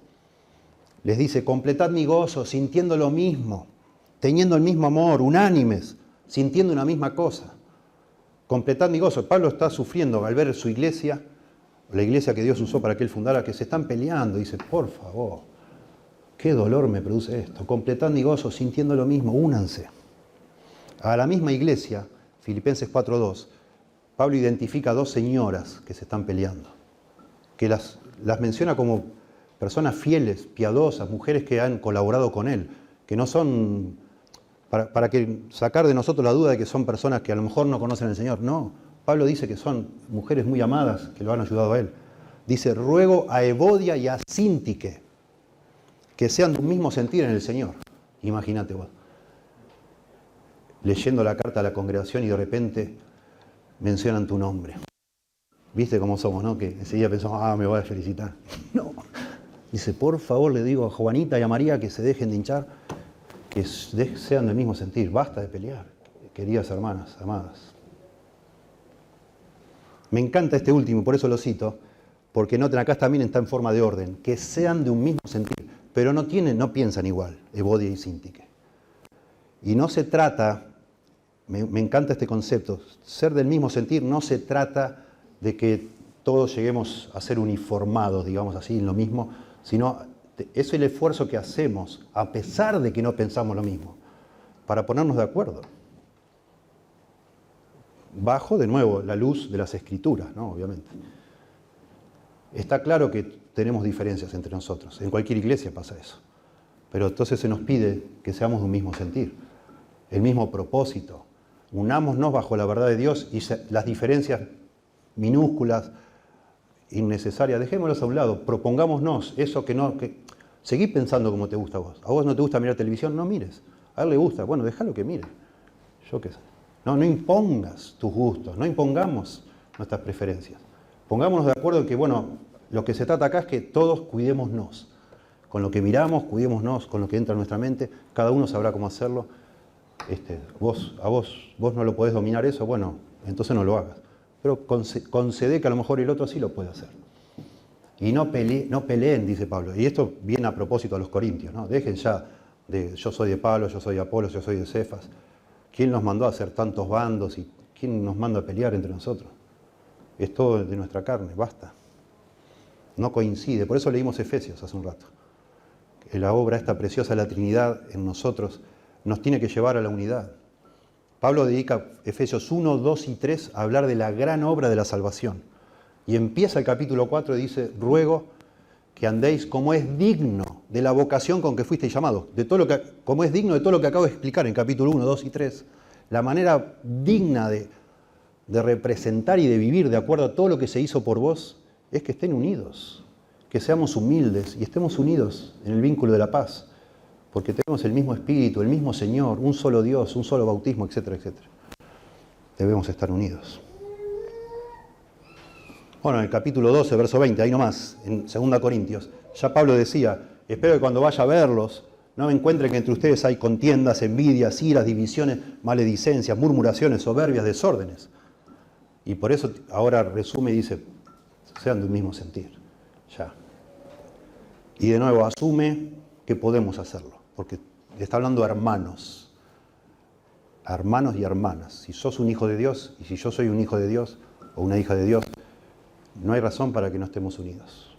Les dice, completad mi gozo, sintiendo lo mismo, teniendo el mismo amor, unánimes, sintiendo una misma cosa. Completad mi gozo. Pablo está sufriendo al ver su iglesia, la iglesia que Dios usó para que él fundara, que se están peleando. Dice, por favor, qué dolor me produce esto. Completad mi gozo, sintiendo lo mismo, únanse. A la misma iglesia, Filipenses 4:2, Pablo identifica a 2 señoras que se están peleando, que las menciona como personas fieles, piadosas, mujeres que han colaborado con él, que no son, para que sacar de nosotros la duda de que son personas que a lo mejor no conocen al Señor. No, Pablo dice que son mujeres muy amadas, que lo han ayudado a él. Dice, ruego a Evodia y a Síntique que sean de un mismo sentir en el Señor. Imagínate vos, leyendo la carta a la congregación y de repente mencionan tu nombre. ¿Viste cómo somos, no? Que enseguida pensamos, me voy a felicitar. No. Dice, por favor, le digo a Juanita y a María que se dejen de hinchar, que sean del mismo sentir. Basta de pelear, queridas hermanas, amadas. Me encanta este último, por eso lo cito, porque noten, acá también está en forma de orden, que sean de un mismo sentir, pero no piensan igual, Evodia y Síntique. Y no se trata, me encanta este concepto, ser del mismo sentir, no se trata de que todos lleguemos a ser uniformados, digamos así, en lo mismo, sino es el esfuerzo que hacemos, a pesar de que no pensamos lo mismo, para ponernos de acuerdo. Bajo, de nuevo, la luz de las Escrituras, ¿no? Obviamente. Está claro que tenemos diferencias entre nosotros. En cualquier iglesia pasa eso. Pero entonces se nos pide que seamos de un mismo sentir, el mismo propósito. Unámonos bajo la verdad de Dios y las diferencias minúsculas, innecesarias, dejémoslas a un lado. Propongámonos eso seguí pensando como te gusta a vos. ¿A vos no te gusta mirar televisión? No mires. A él le gusta. Bueno, déjalo que mire. Yo qué sé. No impongas tus gustos, no impongamos nuestras preferencias. Pongámonos de acuerdo en que, lo que se trata acá es que todos cuidémonos. Con lo que miramos, cuidémonos, con lo que entra en nuestra mente, cada uno sabrá cómo hacerlo. Vos no lo podés dominar eso, entonces no lo hagas. Pero concede que a lo mejor el otro sí lo puede hacer. Y no peleen, dice Pablo. Y esto viene a propósito a los corintios, ¿no? Dejen ya de yo soy de Pablo, yo soy de Apolos, yo soy de Cefas. ¿Quién nos mandó a hacer tantos bandos y quién nos manda a pelear entre nosotros? Es todo de nuestra carne, basta. No coincide. Por eso leímos Efesios hace un rato. Que la obra esta preciosa de la Trinidad en nosotros nos tiene que llevar a la unidad. Pablo dedica Efesios 1, 2 y 3 a hablar de la gran obra de la salvación. Y empieza el capítulo 4 y dice, ruego que andéis como es digno de la vocación con que fuisteis llamados. Como es digno de todo lo que acabo de explicar en capítulo 1, 2 y 3. La manera digna de representar y de vivir de acuerdo a todo lo que se hizo por vos es que estén unidos, que seamos humildes y estemos unidos en el vínculo de la paz, porque tenemos el mismo Espíritu, el mismo Señor, un solo Dios, un solo bautismo, etcétera, etcétera. Debemos estar unidos. Bueno, en el capítulo 12, verso 20, ahí nomás, en 2 Corintios, ya Pablo decía, espero que cuando vaya a verlos, no me encuentren que entre ustedes hay contiendas, envidias, iras, divisiones, maledicencias, murmuraciones, soberbias, desórdenes. Y por eso ahora resume y dice, sean de un mismo sentir. Ya. Y de nuevo asume que podemos hacerlo, porque está hablando de hermanos y hermanas. Si sos un hijo de Dios y si yo soy un hijo de Dios o una hija de Dios, no hay razón para que no estemos unidos.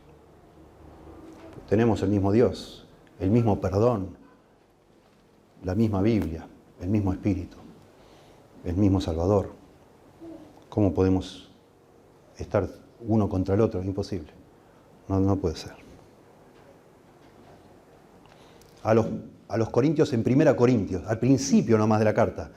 Tenemos el mismo Dios, el mismo perdón, la misma Biblia, el mismo Espíritu, el mismo Salvador. ¿Cómo podemos estar uno contra el otro? Imposible. No puede ser. A los corintios en 1 Corintios, al principio nomás de la carta,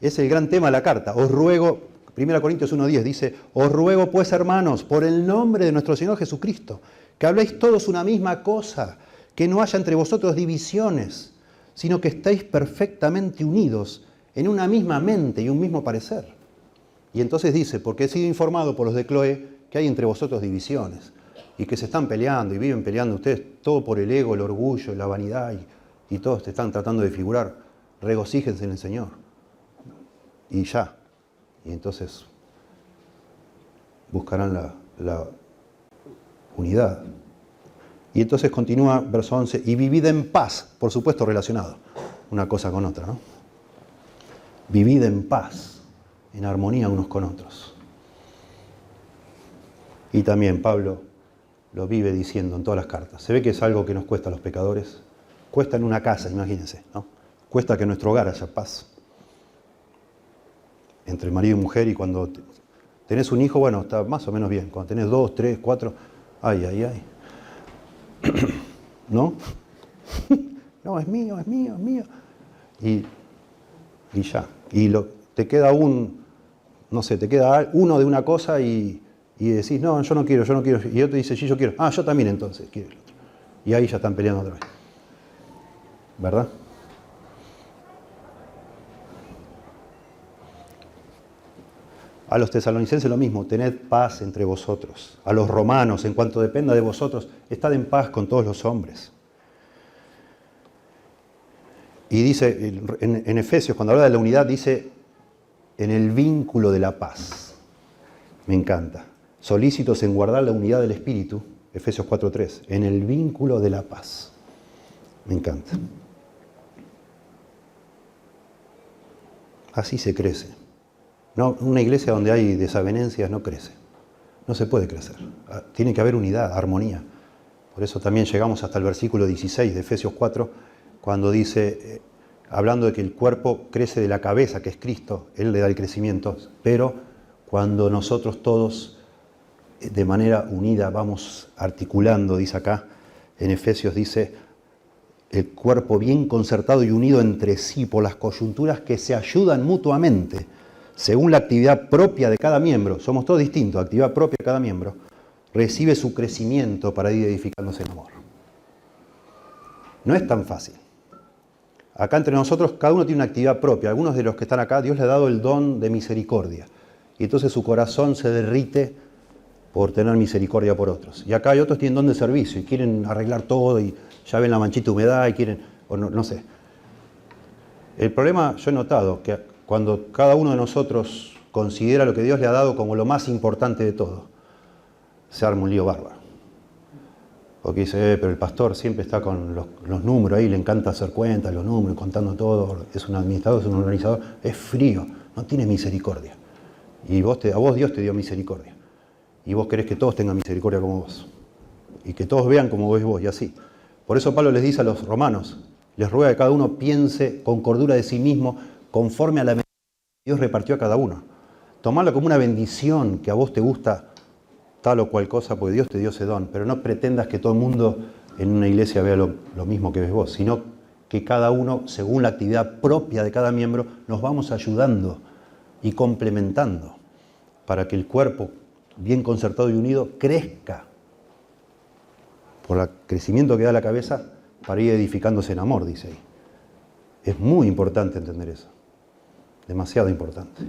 es el gran tema de la carta. Os ruego, 1 Corintios 1:10 dice, os ruego pues hermanos, por el nombre de nuestro Señor Jesucristo, que habléis todos una misma cosa, que no haya entre vosotros divisiones, sino que estéis perfectamente unidos en una misma mente y un mismo parecer. Y entonces dice, porque he sido informado por los de Cloé que hay entre vosotros divisiones y que se están peleando y viven peleando ustedes todo por el ego, el orgullo, la vanidad y todos te están tratando de figurar. Regocíjense en el Señor. Y ya. Y entonces buscarán la unidad. Y entonces continúa verso 11, y vivid en paz, por supuesto relacionado una cosa con otra, ¿no? Vivid en paz, en armonía unos con otros. Y también Pablo lo vive diciendo en todas las cartas. Se ve que es algo que nos cuesta a los pecadores. Cuesta en una casa, imagínense, ¿no? Cuesta que en nuestro hogar haya paz. Entre marido y mujer, y cuando tenés un hijo, bueno, está más o menos bien. Cuando tenés 2, 3, 4, ay. ¿No? No, es mío. Y ya. Y te queda te queda uno de una cosa y y decís, no, yo no quiero, y otro dice, sí, yo quiero, yo también entonces quiero el otro. Y ahí ya están peleando otra vez. ¿Verdad? A los tesalonicenses lo mismo, tened paz entre vosotros. A los romanos, en cuanto dependa de vosotros, estad en paz con todos los hombres. Y dice, en Efesios, cuando habla de la unidad, dice, en el vínculo de la paz. Me encanta. Solícitos en guardar la unidad del Espíritu, Efesios 4:3, en el vínculo de la paz. Me encanta. Así se crece. No, una iglesia donde hay desavenencias no crece. No se puede crecer. Tiene que haber unidad, armonía. Por eso también llegamos hasta el versículo 16 de Efesios 4, cuando dice, hablando de que el cuerpo crece de la cabeza, que es Cristo, Él le da el crecimiento, pero cuando nosotros todos de manera unida vamos articulando, dice acá, en Efesios dice, el cuerpo bien concertado y unido entre sí por las coyunturas que se ayudan mutuamente, según la actividad propia de cada miembro, somos todos distintos, actividad propia de cada miembro, recibe su crecimiento para ir edificándose en amor. No es tan fácil. Acá entre nosotros cada uno tiene una actividad propia. Algunos de los que están acá, Dios le ha dado el don de misericordia. Y entonces su corazón se derrite por tener misericordia por otros. Y acá hay otros que tienen don de servicio y quieren arreglar todo y ya ven la manchita de humedad y quieren, o no sé. El problema, yo he notado que cuando cada uno de nosotros considera lo que Dios le ha dado como lo más importante de todo, se arma un lío bárbaro. Porque dice, pero el pastor siempre está con los números ahí, le encanta hacer cuentas, los números, contando todo, es un administrador, es un organizador, es frío, no tiene misericordia. Y a vos Dios te dio misericordia. Y vos querés que todos tengan misericordia como vos. Y que todos vean como ves vos, y así. Por eso Pablo les dice a los romanos, les ruega que cada uno piense con cordura de sí mismo, conforme a la medida que Dios repartió a cada uno. Tomarlo como una bendición, que a vos te gusta tal o cual cosa, porque Dios te dio ese don, pero no pretendas que todo el mundo en una iglesia vea lo mismo que ves vos, sino que cada uno, según la actividad propia de cada miembro, nos vamos ayudando y complementando para que el cuerpo, bien concertado y unido, crezca por el crecimiento que da la cabeza para ir edificándose en amor, dice ahí. Es muy importante entender eso, demasiado importante.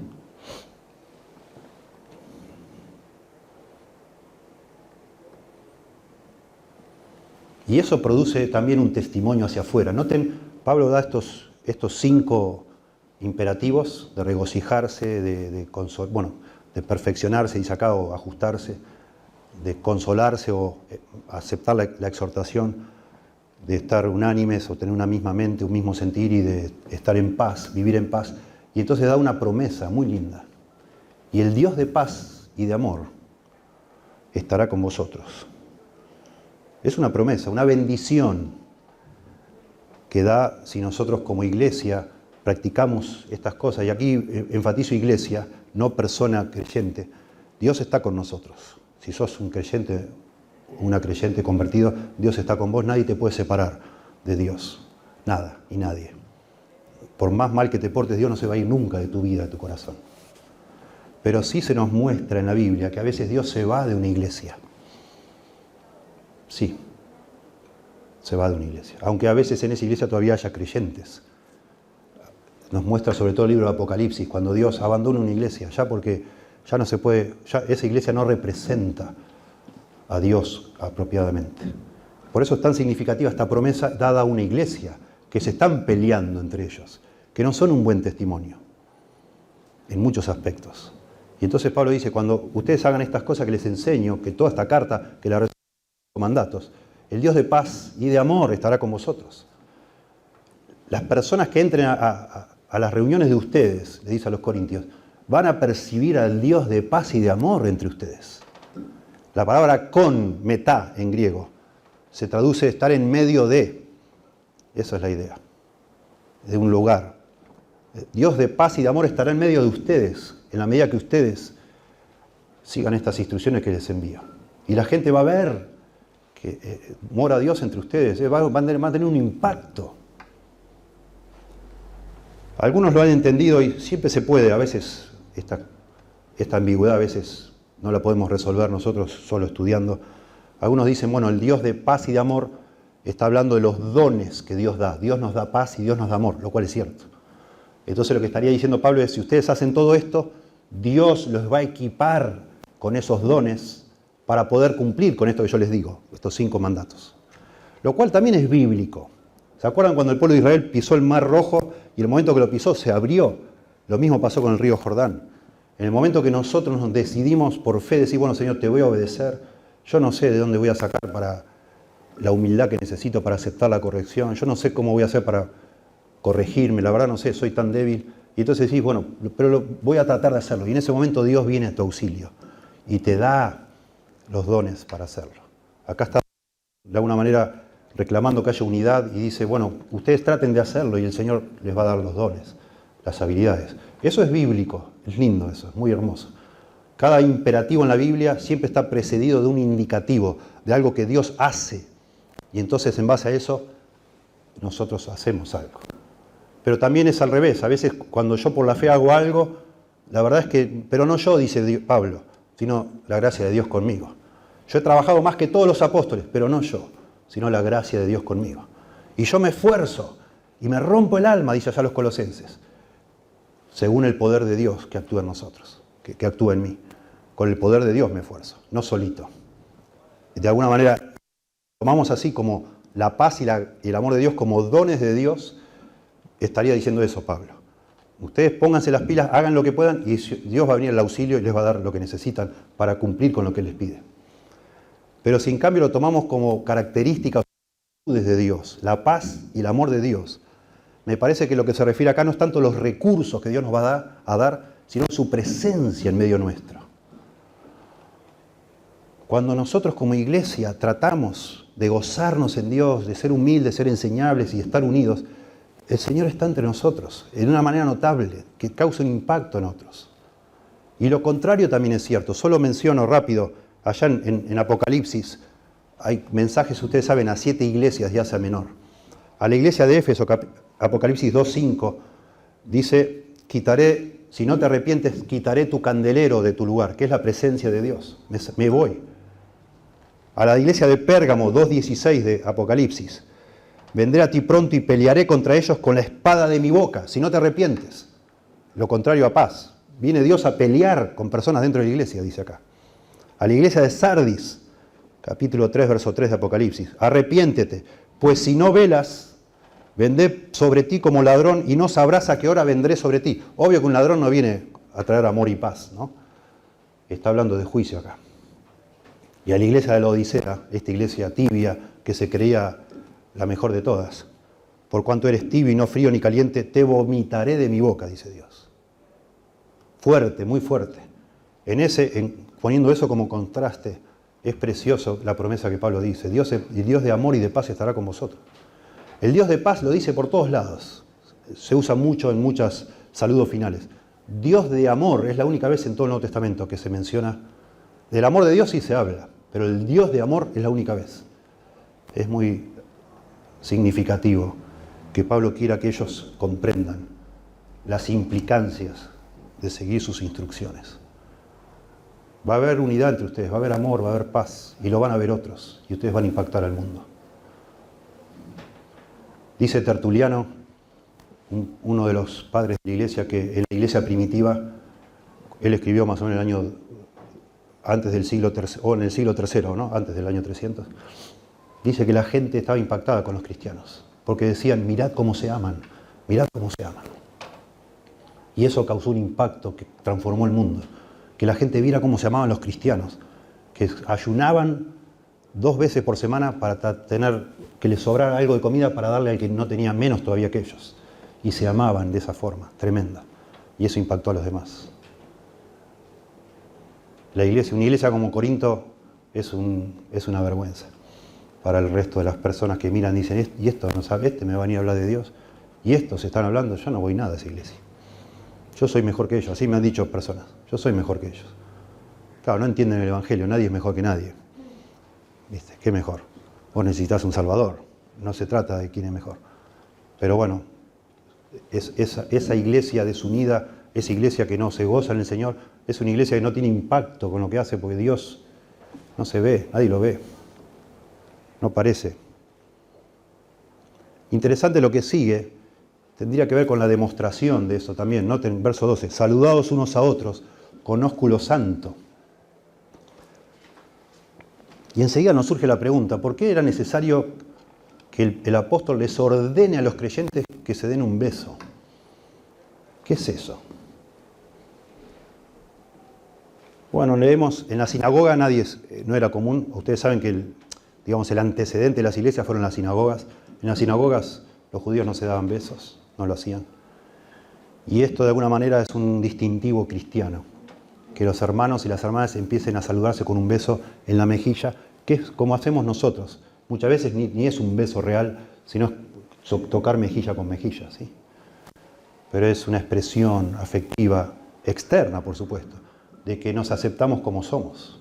Y eso produce también un testimonio hacia afuera. Noten, Pablo da estos 5 imperativos de regocijarse, de perfeccionarse, dice acá, o ajustarse, de consolarse o aceptar la exhortación, de estar unánimes o tener una misma mente, un mismo sentir y de estar en paz, vivir en paz. Y entonces da una promesa muy linda. Y el Dios de paz y de amor estará con vosotros. Es una promesa, una bendición que da si nosotros como iglesia practicamos estas cosas. Y aquí enfatizo iglesia, no persona creyente. Dios está con nosotros. Si sos un creyente, una creyente convertido, Dios está con vos. Nadie te puede separar de Dios. Nada y nadie. Por más mal que te portes, Dios no se va a ir nunca de tu vida, de tu corazón. Pero sí se nos muestra en la Biblia que a veces Dios se va de una iglesia. Sí, se va de una iglesia. Aunque a veces en esa iglesia todavía haya creyentes. Nos muestra sobre todo el libro de Apocalipsis, cuando Dios abandona una iglesia, ya porque ya no se puede, ya esa iglesia no representa a Dios apropiadamente. Por eso es tan significativa esta promesa dada a una iglesia, que se están peleando entre ellos, que no son un buen testimonio, en muchos aspectos. Y entonces Pablo dice, cuando ustedes hagan estas cosas que les enseño, que toda esta carta, que la reciban como mandatos, el Dios de paz y de amor estará con vosotros. Las personas que entren a las reuniones de ustedes, le dice a los corintios, van a percibir al Dios de paz y de amor entre ustedes. La palabra con, metá en griego, se traduce estar en medio de. Esa es la idea, de un lugar. Dios de paz y de amor estará en medio de ustedes, en la medida que ustedes sigan estas instrucciones que les envío. Y la gente va a ver que mora Dios entre ustedes, va a tener un impacto. Algunos lo han entendido y siempre se puede, a veces esta ambigüedad a veces no la podemos resolver nosotros solo estudiando. Algunos dicen, bueno, el Dios de paz y de amor está hablando de los dones que Dios da. Dios nos da paz y Dios nos da amor, lo cual es cierto. Entonces lo que estaría diciendo Pablo es, si ustedes hacen todo esto, Dios los va a equipar con esos dones para poder cumplir con esto que yo les digo, estos 5 mandatos. Lo cual también es bíblico. ¿Se acuerdan cuando el pueblo de Israel pisó el Mar Rojo y el momento que lo pisó se abrió? Lo mismo pasó con el río Jordán. En el momento que nosotros nos decidimos por fe decir, bueno, Señor, te voy a obedecer, yo no sé de dónde voy a sacar para la humildad que necesito para aceptar la corrección, yo no sé cómo voy a hacer para corregirme, la verdad no sé, soy tan débil. Y entonces decís, bueno, pero voy a tratar de hacerlo. Y en ese momento Dios viene a tu auxilio y te da los dones para hacerlo. Acá está de alguna manera reclamando que haya unidad y dice, bueno, ustedes traten de hacerlo y el Señor les va a dar los dones, las habilidades. Eso es bíblico, es lindo eso, es muy hermoso. Cada imperativo en la Biblia siempre está precedido de un indicativo, de algo que Dios hace. Y entonces en base a eso nosotros hacemos algo. Pero también es al revés. A veces cuando yo por la fe hago algo, la verdad es que, pero no yo, dice Pablo, sino la gracia de Dios conmigo. Yo he trabajado más que todos los apóstoles, pero no yo, sino la gracia de Dios conmigo. Y yo me esfuerzo y me rompo el alma, dice allá los Colosenses, según el poder de Dios que actúa en nosotros, que actúa en mí. Con el poder de Dios me esfuerzo, no solito. De alguna manera, tomamos así como la paz y el amor de Dios como dones de Dios, estaría diciendo eso Pablo. Ustedes pónganse las pilas, hagan lo que puedan y Dios va a venir al auxilio y les va a dar lo que necesitan para cumplir con lo que les pide. Pero si en cambio lo tomamos como características de Dios, la paz y el amor de Dios, me parece que lo que se refiere acá no es tanto los recursos que Dios nos va a dar, sino su presencia en medio nuestro. Cuando nosotros como iglesia tratamos de gozarnos en Dios, de ser humildes, de ser enseñables y estar unidos, el Señor está entre nosotros, de una manera notable, que causa un impacto en otros. Y lo contrario también es cierto. Solo menciono rápido, allá en Apocalipsis, hay mensajes, ustedes saben, a 7 iglesias de Asia Menor. A la iglesia de Éfeso, Apocalipsis 2:5, dice, si no te arrepientes, quitaré tu candelero de tu lugar, que es la presencia de Dios. Me voy. A la iglesia de Pérgamo, 2:16 de Apocalipsis, vendré a ti pronto y pelearé contra ellos con la espada de mi boca, si no te arrepientes. Lo contrario a paz. Viene Dios a pelear con personas dentro de la iglesia, dice acá. A la iglesia de Sardis, capítulo 3, verso 3 de Apocalipsis, arrepiéntete, pues si no velas, vendré sobre ti como ladrón y no sabrás a qué hora vendré sobre ti. Obvio que un ladrón no viene a traer amor y paz, ¿no? Está hablando de juicio acá. Y a la iglesia de la Odisea, esta iglesia tibia que se creía la mejor de todas, por cuanto eres tibio y no frío ni caliente, te vomitaré de mi boca, dice Dios. Fuerte, muy fuerte. Poniendo eso como contraste, es precioso la promesa que Pablo dice. El Dios de amor y de paz estará con vosotros. El Dios de paz lo dice por todos lados. Se usa mucho en muchos saludos finales. Dios de amor es la única vez en todo el Nuevo Testamento que se menciona. Del amor de Dios sí se habla, pero el Dios de amor es la única vez. Es muy significativo que Pablo quiera que ellos comprendan las implicancias de seguir sus instrucciones. Va a haber unidad entre ustedes, va a haber amor, va a haber paz, y lo van a ver otros, y ustedes van a impactar al mundo. Dice Tertuliano, uno de los padres de la iglesia, que en la iglesia primitiva, él escribió más o menos en el año antes del siglo III, o en el siglo III, ¿no? Antes del año 300, dice que la gente estaba impactada con los cristianos, porque decían, mirad cómo se aman, mirad cómo se aman. Y eso causó un impacto que transformó el mundo. Que la gente viera cómo se amaban los cristianos, que ayunaban 2 veces por semana para tener que les sobrara algo de comida para darle al que no tenía menos todavía que ellos. Y se amaban de esa forma, tremenda. Y eso impactó a los demás. Una iglesia como Corinto es una vergüenza para el resto de las personas que miran y dicen, y esto no sabe, este me va a venir a hablar de Dios, y estos están hablando, yo no voy nada a esa iglesia. Yo soy mejor que ellos, así me han dicho personas. Yo soy mejor que ellos. Claro, no entienden el Evangelio, nadie es mejor que nadie. ¿Viste? ¿Qué mejor? Vos necesitas un Salvador. No se trata de quién es mejor. Pero bueno, esa iglesia desunida esa iglesia que no se goza en el Señor, es una iglesia que no tiene impacto con lo que hace, porque Dios no se ve, nadie lo ve, no parece. Interesante lo que sigue, tendría que ver con la demostración de eso también, noten verso 12, saludados unos a otros con ósculo santo. Y enseguida nos surge la pregunta, ¿por qué era necesario que el apóstol les ordene a los creyentes que se den un beso? ¿Qué es eso? Bueno, leemos, en la sinagoga no era común, ustedes saben que el antecedente de las iglesias fueron las sinagogas. En las sinagogas los judíos no se daban besos, no lo hacían. Y esto de alguna manera es un distintivo cristiano, que los hermanos y las hermanas empiecen a saludarse con un beso en la mejilla, que es como hacemos nosotros. Muchas veces ni es un beso real, sino tocar mejilla con mejilla, ¿sí? Pero es una expresión afectiva externa, por supuesto, de que nos aceptamos como somos.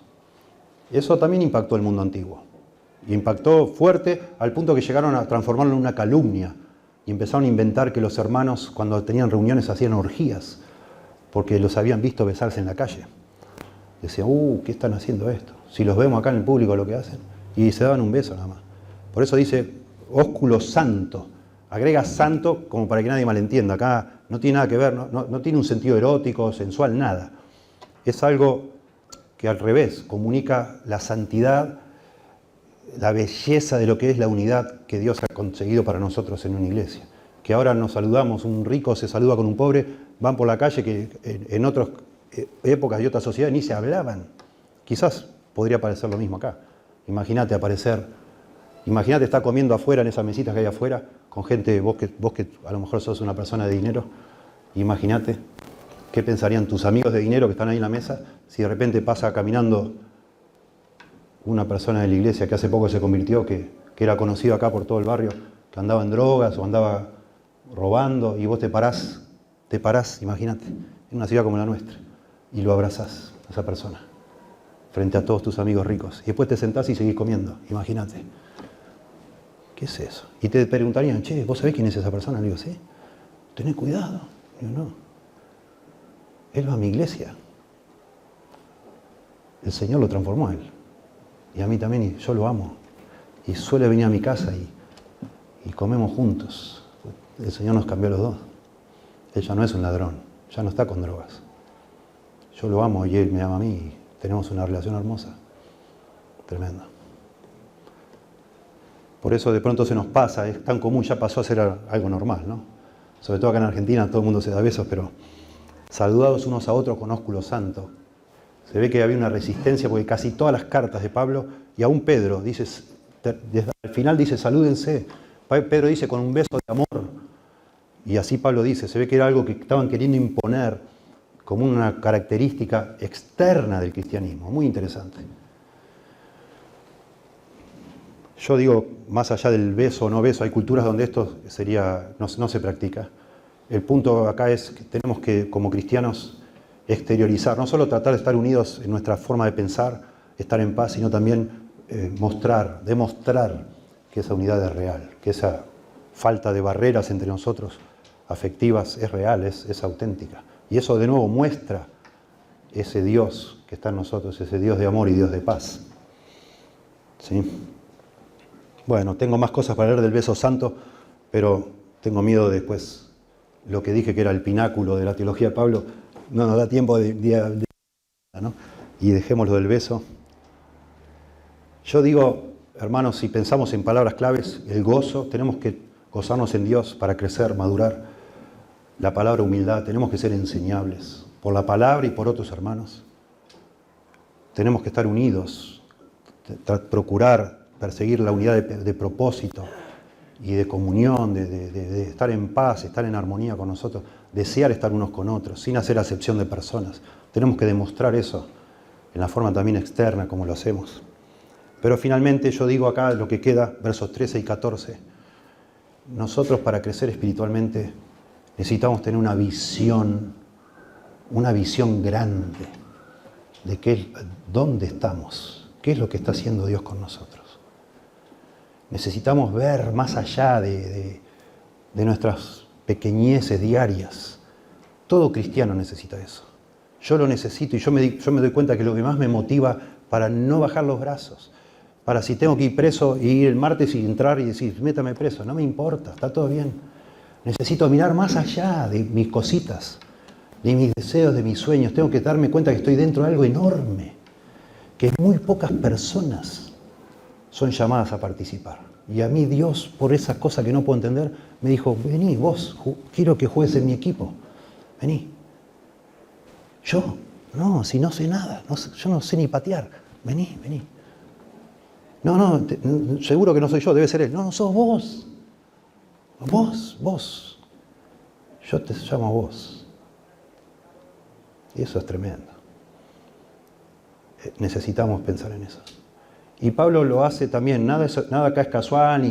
Eso también impactó el mundo antiguo. Y impactó fuerte al punto que llegaron a transformarlo en una calumnia y empezaron a inventar que los hermanos cuando tenían reuniones hacían orgías porque los habían visto besarse en la calle. Decían, ¿qué están haciendo esto? Si los vemos acá en el público lo que hacen. Y se daban un beso nada más. Por eso dice ósculo santo. Agrega santo como para que nadie malentienda. Acá no tiene nada que ver, no tiene un sentido erótico, sensual, nada. Es algo que al revés comunica la santidad, la belleza de lo que es la unidad que Dios ha conseguido para nosotros en una iglesia. Que ahora nos saludamos, un rico se saluda con un pobre, van por la calle que en otras épocas y otras sociedades ni se hablaban. Quizás podría parecer lo mismo acá. Imagínate estar comiendo afuera en esas mesitas que hay afuera, con gente, vos que a lo mejor sos una persona de dinero, imagínate qué pensarían tus amigos de dinero que están ahí en la mesa si de repente pasa caminando una persona de la iglesia que hace poco se convirtió, que era conocido acá por todo el barrio, que andaba en drogas o andaba robando, y vos te parás, imagínate, en una ciudad como la nuestra, y lo abrazás a esa persona, frente a todos tus amigos ricos, y después te sentás y seguís comiendo, imagínate. ¿Qué es eso? Y te preguntarían, che, ¿vos sabés quién es esa persona? Le digo, sí, tenés cuidado. Le digo, no, él va a mi iglesia. El Señor lo transformó a él. Y a mí también, y yo lo amo. Y suele venir a mi casa y comemos juntos. El Señor nos cambió a los dos. Él ya no es un ladrón, ya no está con drogas. Yo lo amo y él me ama a mí y tenemos una relación hermosa. Tremenda. Por eso de pronto se nos pasa, es tan común, ya pasó a ser algo normal, ¿no? Sobre todo acá en Argentina todo el mundo se da besos, pero saludados unos a otros con ósculo santo. Se ve que había una resistencia porque casi todas las cartas de Pablo, y aún Pedro, dice, desde el final dice, salúdense. Pedro dice, con un beso de amor. Y así Pablo dice, se ve que era algo que estaban queriendo imponer como una característica externa del cristianismo. Muy interesante. Yo digo, más allá del beso o no beso, hay culturas donde esto no se practica. El punto acá es que tenemos que, como cristianos, exteriorizar, no solo tratar de estar unidos en nuestra forma de pensar, estar en paz, sino también demostrar que esa unidad es real, que esa falta de barreras entre nosotros afectivas es real, es auténtica. Y eso de nuevo muestra ese Dios que está en nosotros, ese Dios de amor y Dios de paz. ¿Sí? Bueno, tengo más cosas para leer del beso santo, pero tengo miedo de después lo que dije que era el pináculo de la teología de Pablo, no nos da tiempo ¿no? Y dejémoslo del beso. Yo digo, hermanos, si pensamos en palabras claves, el gozo, tenemos que gozarnos en Dios para crecer, madurar. La palabra humildad, tenemos que ser enseñables por la palabra y por otros hermanos. Tenemos que estar unidos, procurar perseguir la unidad de propósito y de comunión, de estar en paz, estar en armonía con nosotros, desear estar unos con otros, sin hacer acepción de personas. Tenemos que demostrar eso en la forma también externa como lo hacemos. Pero finalmente yo digo acá lo que queda, versos 13 y 14. Nosotros para crecer espiritualmente necesitamos tener una visión grande de dónde estamos, qué es lo que está haciendo Dios con nosotros. Necesitamos ver más allá de nuestras pequeñeces diarias Todo cristiano necesita eso. Yo lo necesito y yo me doy cuenta que lo que más me motiva para no bajar los brazos, para si tengo que ir preso y ir el martes y entrar y decir, métame preso, no me importa, está todo bien. Necesito mirar más allá de mis cositas, de mis deseos, de mis sueños. Tengo que darme cuenta que estoy dentro de algo enorme, que muy pocas personas son llamadas a participar. Y a mí Dios, por esa cosa que no puedo entender, me dijo, vení vos, quiero que juegues en mi equipo, vení. Yo, no, si no sé nada, yo no sé ni patear, vení. No, seguro que no soy yo, debe ser él. No, sos vos. Vos. Yo te llamo vos. Y eso es tremendo. Necesitamos pensar en eso. Y Pablo lo hace también, nada acá es casual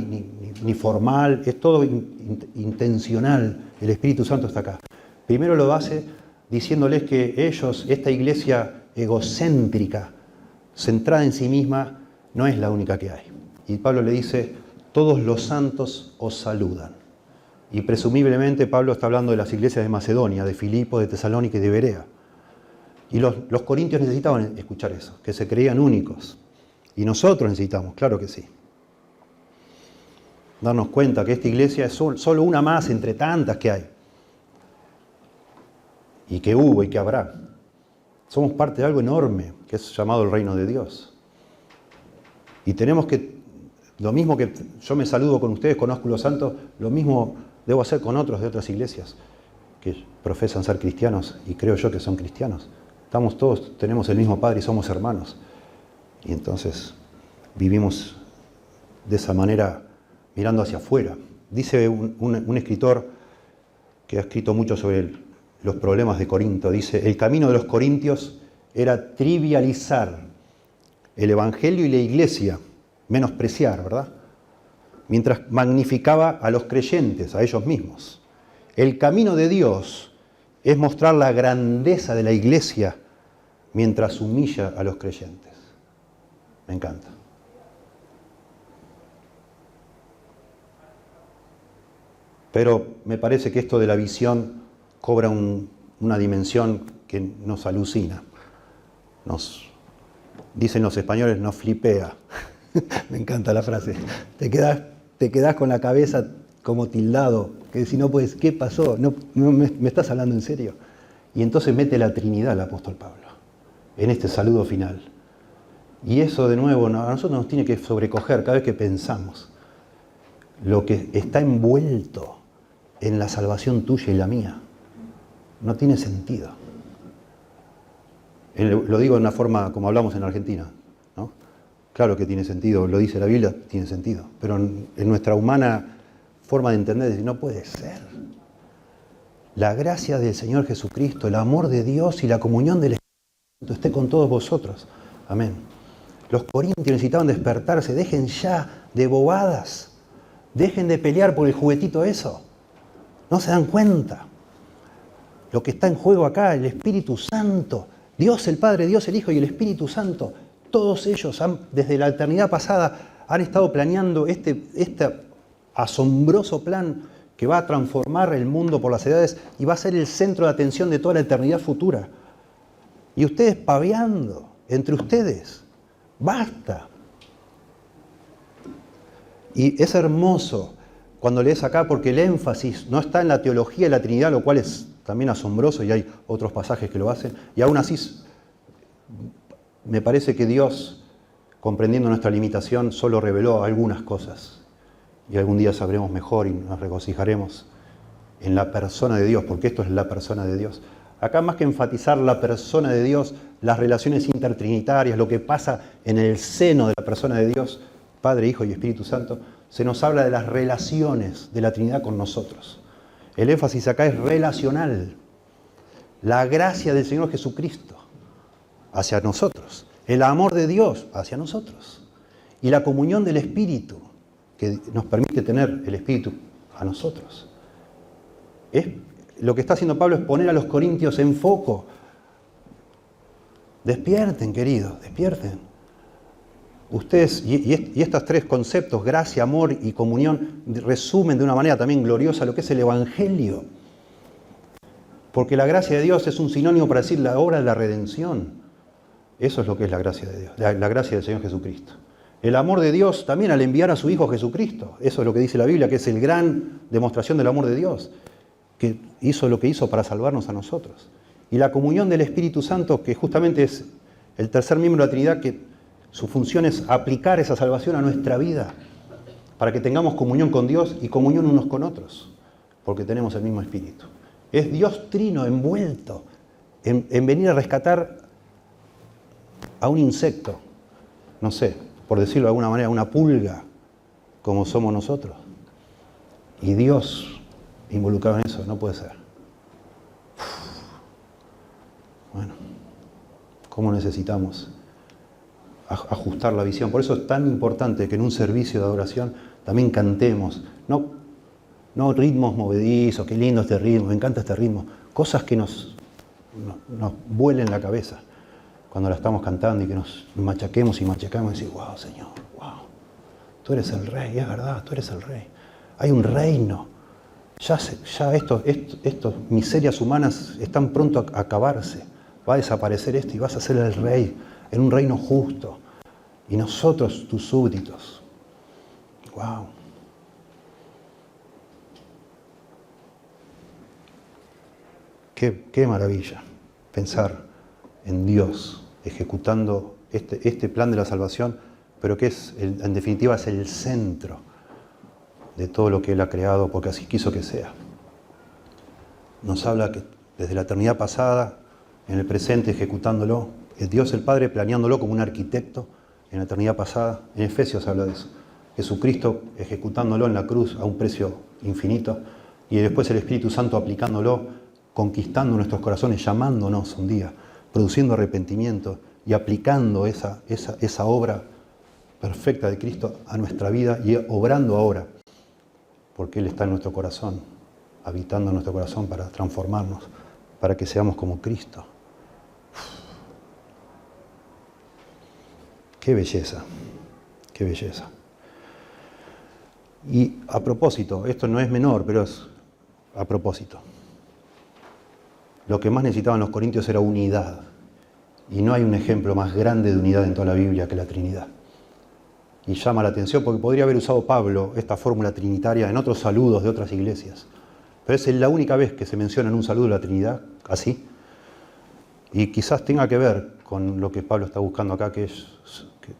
ni formal, es todo intencional. El Espíritu Santo está acá. Primero lo hace diciéndoles que ellos, esta iglesia egocéntrica, centrada en sí misma, no es la única que hay. Y Pablo le dice, todos los santos os saludan. Y presumiblemente Pablo está hablando de las iglesias de Macedonia, de Filipo, de Tesalónica y de Berea. Y los corintios necesitaban escuchar eso, que se creían únicos. Y nosotros necesitamos, claro que sí. Darnos cuenta que esta iglesia es solo una más entre tantas que hay. Y que hubo y que habrá. Somos parte de algo enorme que es llamado el reino de Dios. Y tenemos que, lo mismo que yo me saludo con ustedes, conozco los santos, lo mismo debo hacer con otros de otras iglesias que profesan ser cristianos y creo yo que son cristianos. Estamos todos, tenemos el mismo Padre y somos hermanos. Y entonces vivimos de esa manera mirando hacia afuera. Dice un escritor que ha escrito mucho sobre los problemas de Corinto, dice, el camino de los corintios era trivializar el evangelio y la iglesia, menospreciar, ¿verdad? Mientras magnificaba a los creyentes, a ellos mismos. El camino de Dios es mostrar la grandeza de la iglesia mientras humilla a los creyentes. Me encanta. Pero me parece que esto de la visión cobra una dimensión que nos alucina. Dicen los españoles, nos flipea. Me encanta la frase. Te quedás con la cabeza como tildado, que si no puedes, ¿qué pasó? No, me estás hablando en serio. Y entonces mete la Trinidad el apóstol Pablo en este saludo final. Y eso de nuevo a nosotros nos tiene que sobrecoger cada vez que pensamos lo que está envuelto en la salvación tuya y la mía. No tiene sentido. Lo digo de una forma como hablamos en Argentina, ¿no? Claro que tiene sentido, lo dice la Biblia, tiene sentido. Pero en nuestra humana forma de entender, decir, no puede ser. La gracia del Señor Jesucristo, el amor de Dios y la comunión del Espíritu Santo esté con todos vosotros. Amén. Los corintios necesitaban despertarse, dejen ya de bobadas, dejen de pelear por el juguetito eso. No se dan cuenta. Lo que está en juego acá, el Espíritu Santo, Dios el Padre, Dios el Hijo y el Espíritu Santo, todos ellos desde la eternidad pasada han estado planeando este asombroso plan que va a transformar el mundo por las edades y va a ser el centro de atención de toda la eternidad futura. Y ustedes paveando entre ustedes, basta. Y es hermoso cuando lees acá porque el énfasis no está en la teología de la Trinidad, lo cual es también asombroso y hay otros pasajes que lo hacen. Y aún así me parece que Dios, comprendiendo nuestra limitación, solo reveló algunas cosas. Y algún día sabremos mejor y nos regocijaremos en la persona de Dios, porque esto es la persona de Dios. Acá más que enfatizar la persona de Dios, las relaciones intertrinitarias, lo que pasa en el seno de la persona de Dios, Padre, Hijo y Espíritu Santo, se nos habla de las relaciones de la Trinidad con nosotros. El énfasis acá es relacional. La gracia del Señor Jesucristo hacia nosotros. El amor de Dios hacia nosotros. Y la comunión del Espíritu que nos permite tener el Espíritu a nosotros. Lo que está haciendo Pablo es poner a los corintios en foco. Despierten, queridos, despierten. Ustedes, y estos tres conceptos, gracia, amor y comunión, resumen de una manera también gloriosa lo que es el Evangelio. Porque la gracia de Dios es un sinónimo para decir la obra de la redención. Eso es lo que es la gracia de Dios, la gracia del Señor Jesucristo. El amor de Dios también al enviar a su Hijo Jesucristo. Eso es lo que dice la Biblia, que es el gran demostración del amor de Dios, que hizo lo que hizo para salvarnos a nosotros. Y la comunión del Espíritu Santo, que justamente es el tercer miembro de la Trinidad, que su función es aplicar esa salvación a nuestra vida, para que tengamos comunión con Dios y comunión unos con otros, porque tenemos el mismo Espíritu. Es Dios trino envuelto en venir a rescatar a un insecto, no sé, por decirlo de alguna manera, una pulga, como somos nosotros. Y Dios involucrado en eso, no puede ser. Bueno, ¿cómo necesitamos ajustar la visión? Por eso es tan importante que en un servicio de adoración también cantemos, no ritmos movedizos, qué lindo este ritmo, me encanta este ritmo, cosas que nos vuelen la cabeza cuando la estamos cantando y que nos machaquemos y machacamos y decir, wow, Señor, wow, tú eres el Rey, es verdad, tú eres el Rey. Hay un reino. Ya estos miserias humanas están pronto a acabarse. Va a desaparecer esto y vas a ser el Rey en un reino justo. Y nosotros, tus súbditos. Wow. Qué maravilla pensar en Dios ejecutando este plan de la salvación, pero que en definitiva es el centro de todo lo que Él ha creado, porque así quiso que sea. Nos habla que desde la eternidad pasada, en el presente ejecutándolo, es Dios el Padre planeándolo como un arquitecto en la eternidad pasada. En Efesios habla de eso. Jesucristo ejecutándolo en la cruz a un precio infinito, y después el Espíritu Santo aplicándolo, conquistando nuestros corazones, llamándonos un día, produciendo arrepentimiento y aplicando esa obra perfecta de Cristo a nuestra vida y obrando ahora, porque Él está en nuestro corazón, habitando en nuestro corazón para transformarnos, para que seamos como Cristo. ¡Qué belleza! ¡Qué belleza! Y a propósito, esto no es menor, pero es a propósito. Lo que más necesitaban los corintios era unidad. Y no hay un ejemplo más grande de unidad en toda la Biblia que la Trinidad. Y llama la atención porque podría haber usado Pablo esta fórmula trinitaria en otros saludos de otras iglesias. Pero es la única vez que se menciona en un saludo la Trinidad, así. Y quizás tenga que ver con lo que Pablo está buscando acá, que es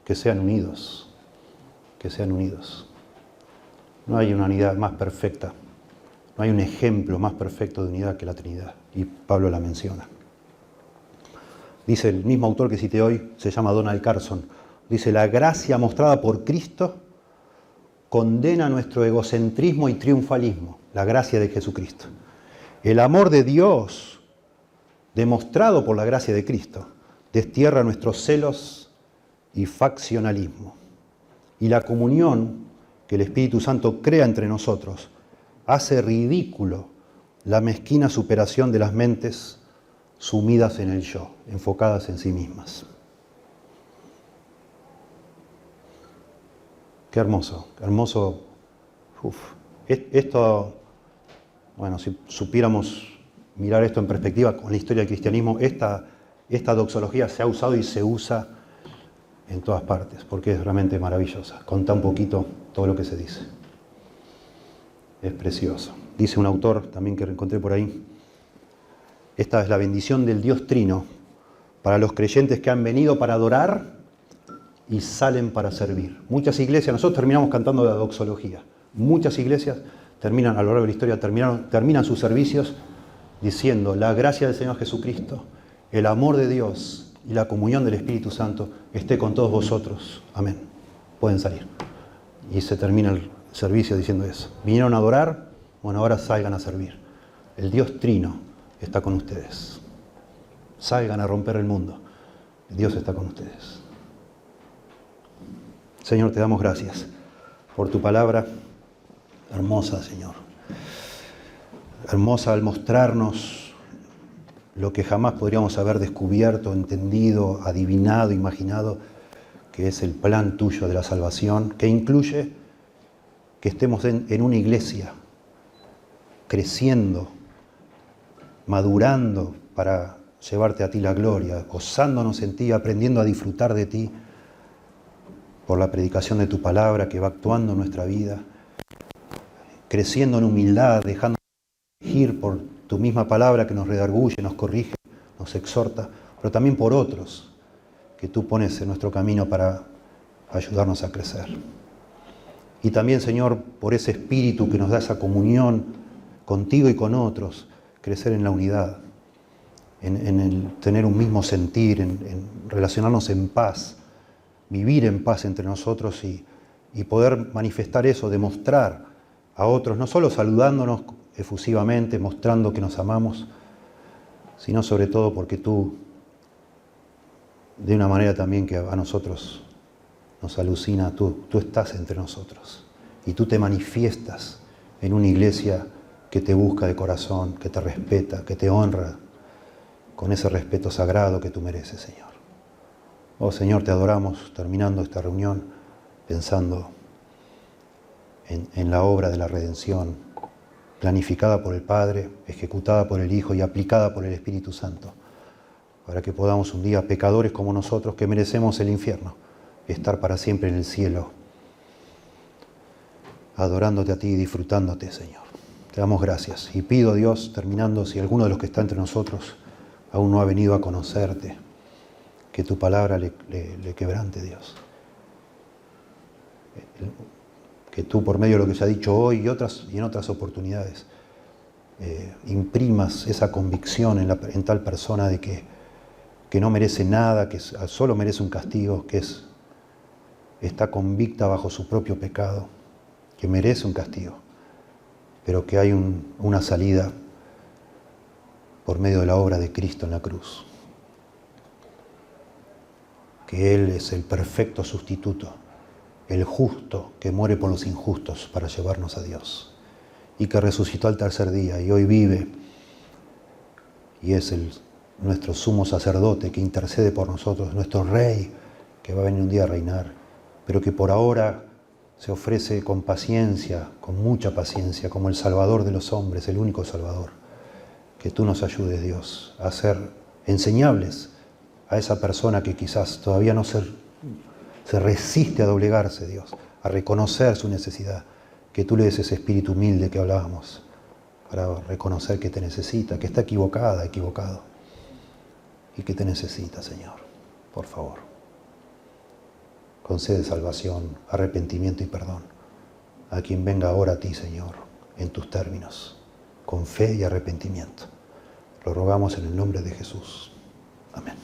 que sean unidos. Que sean unidos. No hay una unidad más perfecta. No hay un ejemplo más perfecto de unidad que la Trinidad. Y Pablo la menciona. Dice el mismo autor que cité hoy, se llama Donald Carson. Dice, la gracia mostrada por Cristo condena nuestro egocentrismo y triunfalismo. La gracia de Jesucristo. El amor de Dios, demostrado por la gracia de Cristo, destierra nuestros celos y faccionalismo. Y la comunión que el Espíritu Santo crea entre nosotros hace ridículo la mezquina superación de las mentes sumidas en el yo, enfocadas en sí mismas. Qué hermoso, qué hermoso. Esto, bueno, si supiéramos mirar esto en perspectiva con la historia del cristianismo, esta doxología se ha usado y se usa en todas partes, porque es realmente maravillosa. Conta un poquito todo lo que se dice. Es precioso. Dice un autor también que encontré por ahí, esta es la bendición del Dios Trino para los creyentes que han venido para adorar y salen para servir. Muchas iglesias, nosotros terminamos cantando la doxología. Muchas iglesias terminan, a lo largo de la historia, terminan sus servicios diciendo la gracia del Señor Jesucristo, el amor de Dios y la comunión del Espíritu Santo esté con todos vosotros. Amén. Pueden salir. Y se termina el servicio diciendo eso. Vinieron a adorar, bueno, ahora salgan a servir. El Dios Trino está con ustedes. Salgan a romper el mundo. Dios está con ustedes. Señor, te damos gracias por tu palabra hermosa, Señor. Hermosa al mostrarnos lo que jamás podríamos haber descubierto, entendido, adivinado, imaginado, que es el plan tuyo de la salvación, que incluye que estemos en una iglesia creciendo madurando para llevarte a ti la gloria, gozándonos en ti, aprendiendo a disfrutar de ti por la predicación de tu palabra que va actuando en nuestra vida, creciendo en humildad, dejándonos corregir por tu misma palabra que nos redarguye, nos corrige, nos exhorta, pero también por otros que tú pones en nuestro camino para ayudarnos a crecer. Y también, Señor, por ese espíritu que nos da esa comunión contigo y con otros, crecer en la unidad, en el tener un mismo sentir, en relacionarnos en paz, vivir en paz entre nosotros y poder manifestar eso, demostrar a otros, no solo saludándonos efusivamente, mostrando que nos amamos, sino sobre todo porque tú, de una manera también que a nosotros nos alucina, tú estás entre nosotros y tú te manifiestas en una iglesia que te busca de corazón, que te respeta, que te honra con ese respeto sagrado que tú mereces, Señor. Oh Señor, te adoramos terminando esta reunión pensando en la obra de la redención, planificada por el Padre, ejecutada por el Hijo y aplicada por el Espíritu Santo, para que podamos un día, pecadores como nosotros, que merecemos el infierno, estar para siempre en el cielo, adorándote a ti y disfrutándote, Señor. Te damos gracias y pido, Dios, terminando, si alguno de los que está entre nosotros aún no ha venido a conocerte, que tu palabra le quebrante, Dios. Que tú, por medio de lo que se ha dicho hoy y en otras oportunidades, imprimas esa convicción en tal persona de que no merece nada, que solo merece un castigo, que está convicta bajo su propio pecado, que merece un castigo, pero que hay una salida por medio de la obra de Cristo en la cruz. Que Él es el perfecto sustituto, el justo que muere por los injustos para llevarnos a Dios, y que resucitó al tercer día y hoy vive y es nuestro sumo sacerdote que intercede por nosotros, nuestro Rey que va a venir un día a reinar, pero que por ahora se ofrece con paciencia, con mucha paciencia, como el Salvador de los hombres, el único Salvador. Que tú nos ayudes, Dios, a ser enseñables a esa persona que quizás todavía no se resiste a doblegarse, Dios, a reconocer su necesidad, que tú le des ese espíritu humilde que hablábamos, para reconocer que te necesita, que está equivocada, equivocado, y que te necesita, Señor. Por favor, concede salvación, arrepentimiento y perdón a quien venga ahora a ti, Señor, en tus términos, con fe y arrepentimiento. Lo rogamos en el nombre de Jesús. Amén.